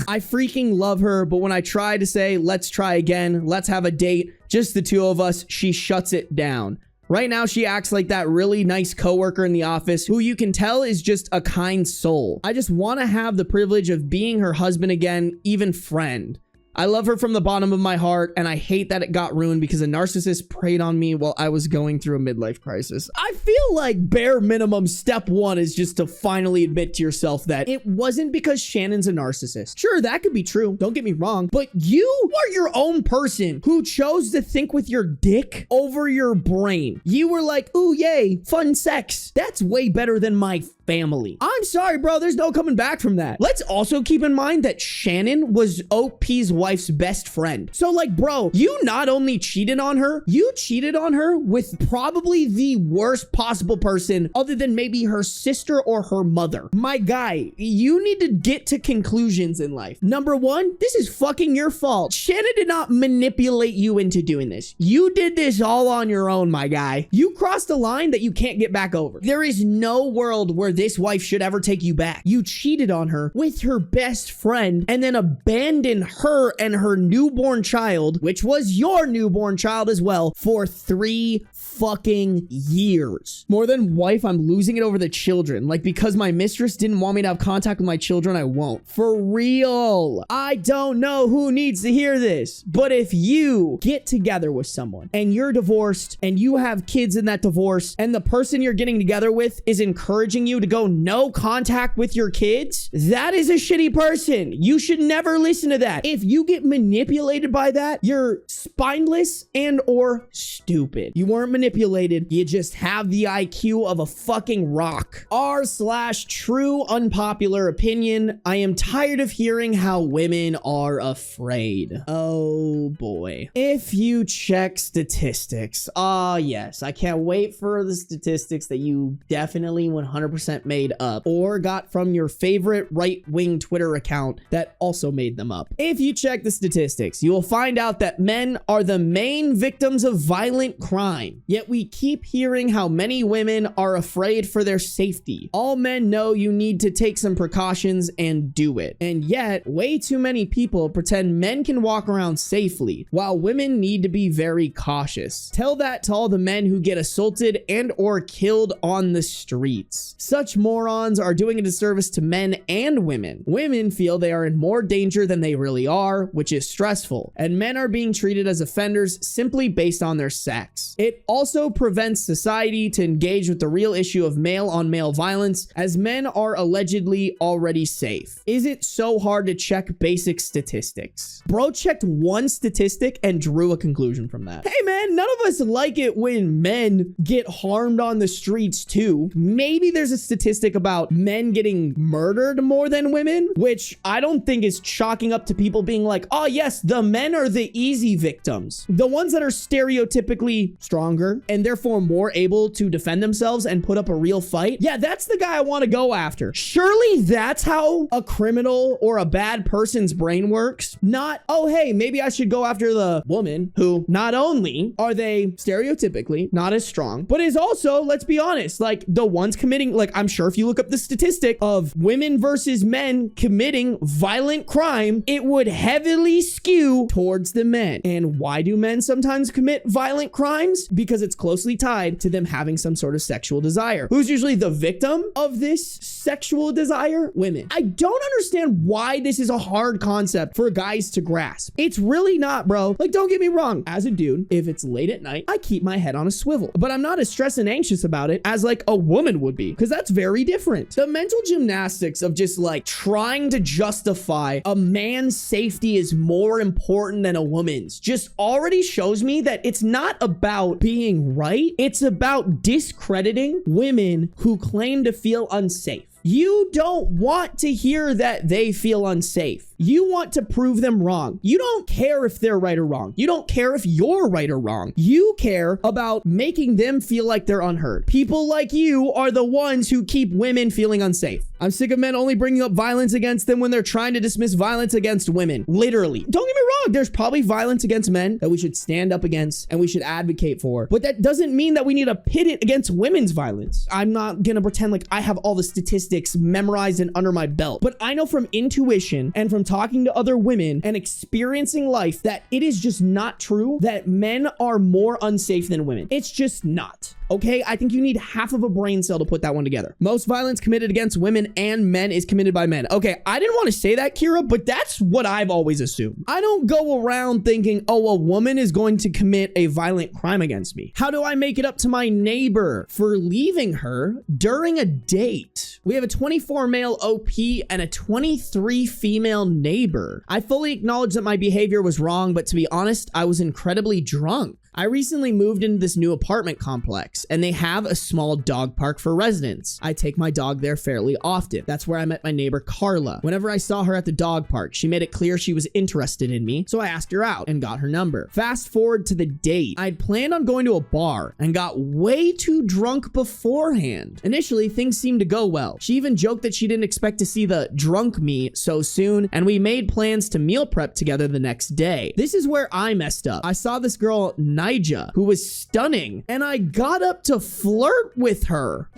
I freaking love her, but when I try to say, let's try again, let's have a date, just the two of us, she shuts it down. Right now, she acts like that really nice coworker in the office who you can tell is just a kind soul. I just want to have the privilege of being her husband again, even friend. I love her from the bottom of my heart, and I hate that it got ruined because a narcissist preyed on me while I was going through a midlife crisis. I feel like bare minimum step 1 is just to finally admit to yourself that it wasn't because Shannon's a narcissist. Sure, that could be true. Don't get me wrong. But you are your own person who chose to think with your dick over your brain. You were like, ooh, yay, fun sex. That's way better than my family. I'm sorry, bro. There's no coming back from that. Let's also keep in mind that Shannon was OP's wife's best friend. So like, bro, you not only cheated on her, you cheated on her with probably the worst possible person other than maybe her sister or her mother. My guy, you need to get to conclusions in life. Number 1, this is fucking your fault. Shannon did not manipulate you into doing this. You did this all on your own, my guy. You crossed a line that you can't get back over. There is no world where this wife should ever take you back. You cheated on her with her best friend and then abandoned her and her newborn child, which was your newborn child as well, for 3 fucking years. More than wife, I'm losing it over the children. Like, because my mistress didn't want me to have contact with my children, I won't. For real. I don't know who needs to hear this, but if you get together with someone and you're divorced and you have kids in that divorce and the person you're getting together with is encouraging you to go no contact with your kids, that is a shitty person. You should never listen to that. If you get manipulated by that, you're spineless and or stupid. You weren't manipulated. You just have the IQ of a fucking rock. R/true unpopular opinion. I am tired of hearing how women are afraid. Oh boy. If you check statistics, yes, I can't wait for the statistics that you definitely 100% made up or got from your favorite right-wing Twitter account that also made them up. If you check the statistics, you will find out that men are the main victims of violent crime. Yet we keep hearing how many women are afraid for their safety. All men know you need to take some precautions and do it. And yet, way too many people pretend men can walk around safely, while women need to be very cautious. Tell that to all the men who get assaulted and or killed on the streets. Such morons are doing a disservice to men and women. Women feel they are in more danger than they really are, which is stressful. And men are being treated as offenders simply based on their sex. It also prevents society to engage with the real issue of male-on-male violence, as men are allegedly already safe. Is it so hard to check basic statistics? Bro checked one statistic and drew a conclusion from that. Hey man, none of us like it when men get harmed on the streets too. Maybe there's a statistic about men getting murdered more than women, which I don't think is chalking up to people being like, oh yes, the men are the easy victims. The ones that are stereotypically stronger and therefore more able to defend themselves and put up a real fight. Yeah, that's the guy I want to go after. Surely that's how a criminal or a bad person's brain works. Not, oh hey, maybe I should go after the woman who not only are they stereotypically not as strong, but is also, let's be honest, like the ones committing, like I'm sure if you look up the statistic of women versus men committing violent crime, it would heavily skew towards the men. And why do men sometimes commit violent crimes? Because it's closely tied to them having some sort of sexual desire. Who's usually the victim of this sexual desire? Women. I don't understand why this is a hard concept for guys to grasp. It's really not, bro. Like, don't get me wrong. As a dude, if it's late at night, I keep my head on a swivel, but I'm not as stressed and anxious about it as like a woman would be, because that's very different. The mental gymnastics of just like trying to justify a man's safety is more important than a woman's just already shows me that it's not about being right. It's about discrediting women who claim to feel unsafe. You don't want to hear that they feel unsafe. You want to prove them wrong. You don't care if they're right or wrong. You don't care if you're right or wrong. You care about making them feel like they're unheard. People like you are the ones who keep women feeling unsafe. I'm sick of men only bringing up violence against them when they're trying to dismiss violence against women. Literally. Don't get me wrong. There's probably violence against men that we should stand up against and we should advocate for. But that doesn't mean that we need to pit it against women's violence. I'm not going to pretend like I have all the statistics memorized and under my belt. But I know from intuition and from talking to other women and experiencing life that it is just not true that men are more unsafe than women. It's just not. Okay, I think you need half of a brain cell to put that one together. Most violence committed against women and men is committed by men. Okay, I didn't want to say that, Kira, but that's what I've always assumed. I don't go around thinking, oh, a woman is going to commit a violent crime against me. How do I make it up to my neighbor for leaving her during a date? We have a 24 male OP and a 23 female neighbor. I fully acknowledge that my behavior was wrong, but to be honest, I was incredibly drunk. I recently moved into this new apartment complex and they have a small dog park for residents. I take my dog there fairly often. That's where I met my neighbor Carla. Whenever I saw her at the dog park, she made it clear she was interested in me, so I asked her out and got her number. Fast forward to the date. I'd planned on going to a bar and got way too drunk beforehand. Initially, things seemed to go well. She even joked that she didn't expect to see the drunk me so soon, and we made plans to meal prep together the next day. This is where I messed up. I saw this girl, Nija, who was stunning, and I got up to flirt with her.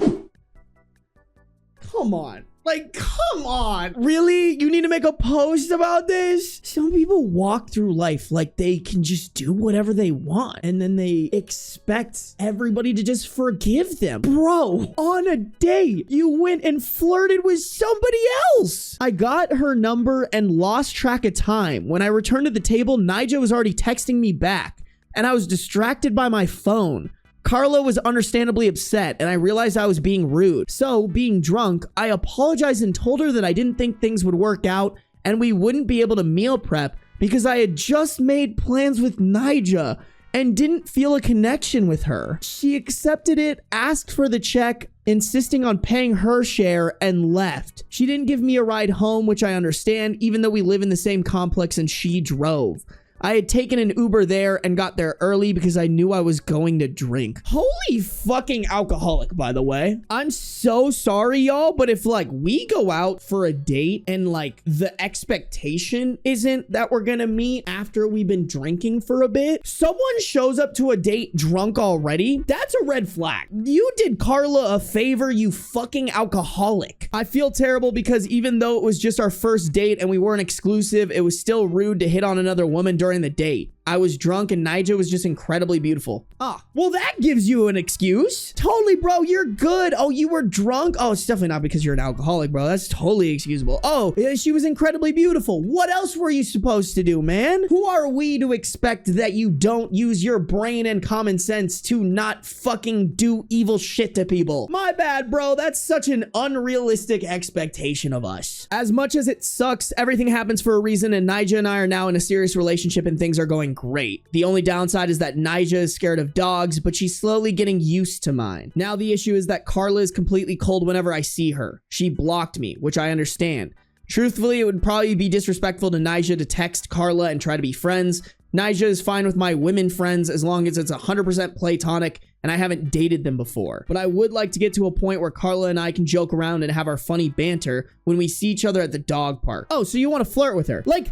Come on. Like, come on. Really? You need to make a post about this? Some people walk through life like they can just do whatever they want, and then they expect everybody to just forgive them. Bro, on a date, you went and flirted with somebody else. I got her number and lost track of time. When I returned to the table, Nija was already texting me back, and I was distracted by my phone. Carla was understandably upset, and I realized I was being rude. So, being drunk, I apologized and told her that I didn't think things would work out and we wouldn't be able to meal prep because I had just made plans with Nija and didn't feel a connection with her. She accepted it, asked for the check, insisting on paying her share, and left. She didn't give me a ride home, which I understand, even though we live in the same complex and she drove. I had taken an Uber there and got there early because I knew I was going to drink. Holy fucking alcoholic, by the way. I'm so sorry, y'all, but if like we go out for a date and like the expectation isn't that we're gonna meet after we've been drinking for a bit, someone shows up to a date drunk already, that's a red flag. You did Carla a favor, you fucking alcoholic. I feel terrible because even though it was just our first date and we weren't exclusive, it was still rude to hit on another woman during the date. I was drunk and Nija was just incredibly beautiful. Ah, well, that gives you an excuse. Totally, bro, you're good. Oh, you were drunk? Oh, it's definitely not because you're an alcoholic, bro. That's totally excusable. Oh, she was incredibly beautiful. What else were you supposed to do, man? Who are we to expect that you don't use your brain and common sense to not fucking do evil shit to people? My bad, bro. That's such an unrealistic expectation of us. As much as it sucks, everything happens for a reason, and Nija and I are now in a serious relationship and things are going great. The only downside is that Nija is scared of dogs, but she's slowly getting used to mine. Now the issue is that Carla is completely cold whenever I see her. She blocked me, which I understand. Truthfully, it would probably be disrespectful to Nija to text Carla and try to be friends. Nija is fine with my women friends as long as it's 100% platonic and I haven't dated them before. But I would like to get to a point where Carla and I can joke around and have our funny banter when we see each other at the dog park. Oh, so you want to flirt with her? Like,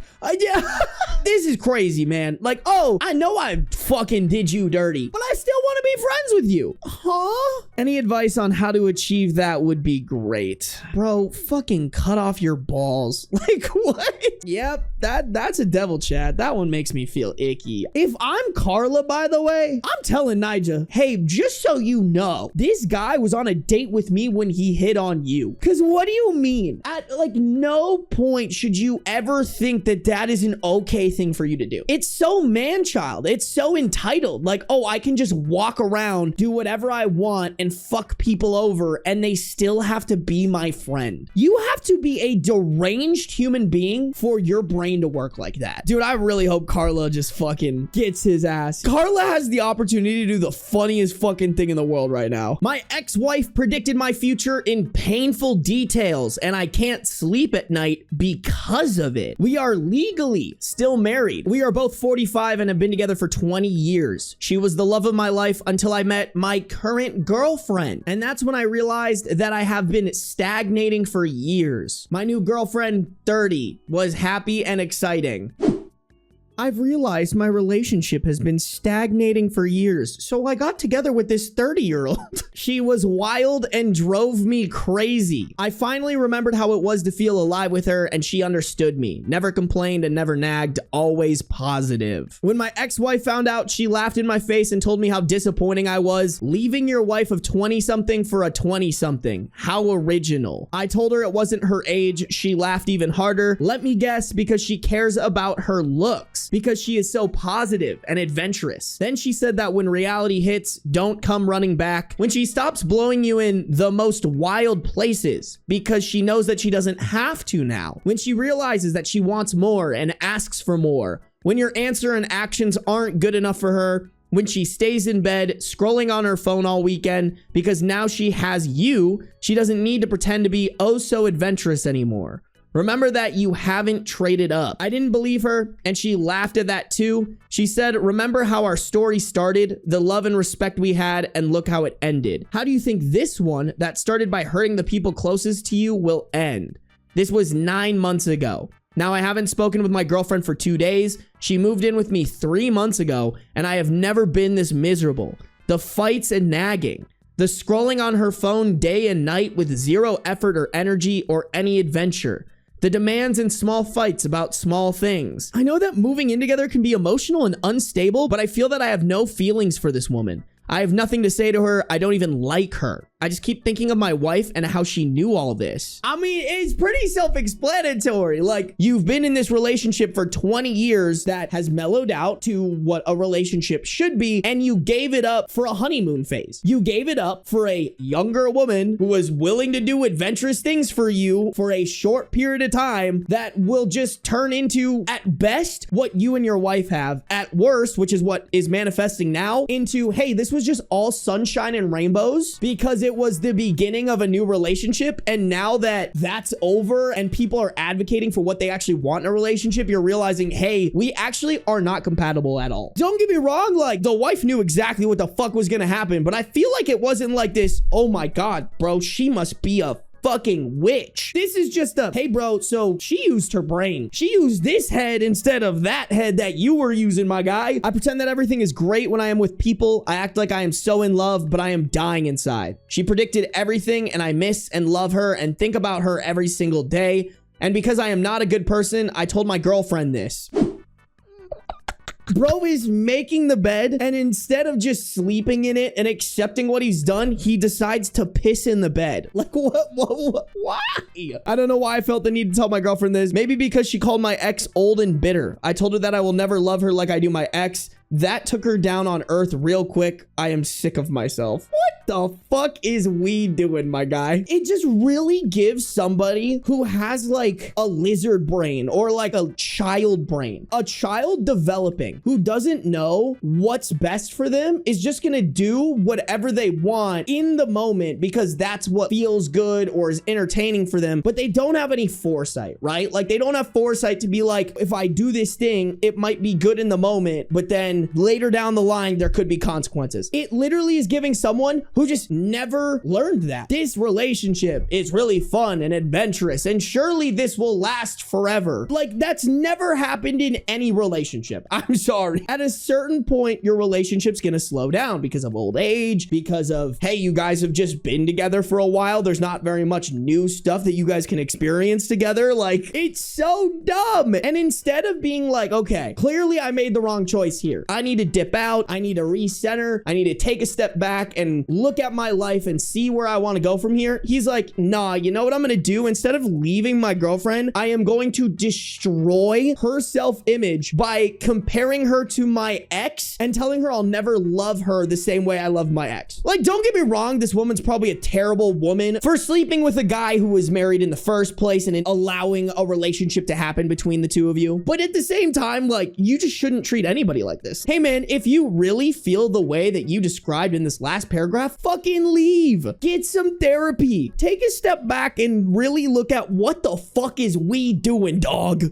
this is crazy, man. Like, oh, I know I fucking did you dirty, but I still want to be friends with you. Huh? Any advice on how to achieve that would be great. Bro, fucking cut off your balls. Like, what? Yep, that's a devil, chat. That one makes me feel icky. If I'm Carla, by the way, I'm telling Nija, hey, just so you know, this guy was on a date with me when he hit on you. Because what do you mean? At like no point should you ever think that that is an okay thing for you to do. It's so man-child. It's so entitled. Like, oh, I can just walk around, do whatever I want, and fuck people over, and they still have to be my friend. You have to be a deranged human being for your brain to work like that. Dude, I really hope Carla just fucking gets his ass. Carla has the opportunity to do the funniest fucking thing in the world right now. My ex-wife predicted my future in painful details, and I can't sleep at night because of it. We are legally still married. We are both 45 and have been together for 20 years. She was the love of my life until I met my current girlfriend. And that's when I realized that I have been stagnating for years. My new girlfriend, 30, was happy and exciting. I've realized my relationship has been stagnating for years, so I got together with this 30-year-old. She was wild and drove me crazy. I finally remembered how it was to feel alive with her, and she understood me. Never complained and never nagged, always positive. When my ex-wife found out, she laughed in my face and told me how disappointing I was. Leaving your wife of 20-something for a 20-something. How original. I told her it wasn't her age. She laughed even harder. Let me guess, because she cares about her looks. Because she is so positive and adventurous. Then she said that when reality hits, don't come running back. When she stops blowing you in the most wild places, because she knows that she doesn't have to now. When she realizes that she wants more and asks for more. When your answer and actions aren't good enough for her. When she stays in bed, scrolling on her phone all weekend, because now she has you, she doesn't need to pretend to be oh so adventurous anymore. Remember that you haven't traded up. I didn't believe her, and she laughed at that too. She said, remember how our story started, the love and respect we had, and look how it ended. How do you think this one that started by hurting the people closest to you will end? This was 9 months ago. Now, I haven't spoken with my girlfriend for 2 days. She moved in with me 3 months ago, and I have never been this miserable. The fights and nagging. The scrolling on her phone day and night with zero effort or energy or any adventure. The demands and small fights about small things. I know that moving in together can be emotional and unstable, but I feel that I have no feelings for this woman. I have nothing to say to her. I don't even like her. I just keep thinking of my wife and how she knew all this. I mean, it's pretty self-explanatory. Like, you've been in this relationship for 20 years that has mellowed out to what a relationship should be, and you gave it up for a honeymoon phase. You gave it up for a younger woman who was willing to do adventurous things for you for a short period of time that will just turn into, at best, what you and your wife have. At worst, which is what is manifesting now, into, hey, this was just all sunshine and rainbows because it was the beginning of a new relationship, and now that that's over and people are advocating for what they actually want in a relationship, you're realizing, hey, we actually are not compatible at all. Don't get me wrong, like, the wife knew exactly what the fuck was gonna happen, but I feel like it wasn't like this, oh my god, bro, she must be a fucking witch. This is just a, hey bro, so she used her brain. She used this head instead of that head that you were using, my guy. I pretend that everything is great when I am with people. I act like I am so in love, but I am dying inside. She predicted everything, and I miss and love her and think about her every single day. And because I am not a good person, I told my girlfriend this. Bro is making the bed, and instead of just sleeping in it and accepting what he's done, he decides to piss in the bed. Like, what? Why? I don't know why I felt the need to tell my girlfriend this. Maybe because she called my ex old and bitter. I told her that I will never love her like I do my ex. That took her down on earth real quick. I am sick of myself. What? The fuck is we doing, my guy? It just really gives somebody who has like a lizard brain or like a child brain, a child developing who doesn't know what's best for them, is just gonna do whatever they want in the moment because that's what feels good or is entertaining for them, but they don't have any foresight, right? Like they don't have foresight to be like, if I do this thing, it might be good in the moment, but then later down the line, there could be consequences. It literally is giving someone who just never learned that. This relationship is really fun and adventurous, and surely this will last forever. Like, that's never happened in any relationship. I'm sorry. At a certain point, your relationship's gonna slow down because of old age, because of, hey, you guys have just been together for a while. There's not very much new stuff that you guys can experience together. Like, it's so dumb. And instead of being like, okay, clearly I made the wrong choice here. I need to dip out. I need to recenter. I need to take a step back and look at my life and see where I want to go from here. He's like, nah, you know what I'm going to do? Instead of leaving my girlfriend, I am going to destroy her self-image by comparing her to my ex and telling her I'll never love her the same way I love my ex. Like, don't get me wrong. This woman's probably a terrible woman for sleeping with a guy who was married in the first place and allowing a relationship to happen between the two of you. But at the same time, like, you just shouldn't treat anybody like this. Hey man, if you really feel the way that you described in this last paragraph, fucking leave. Get some therapy. Take a step back and really look at what the fuck is we doing, dog.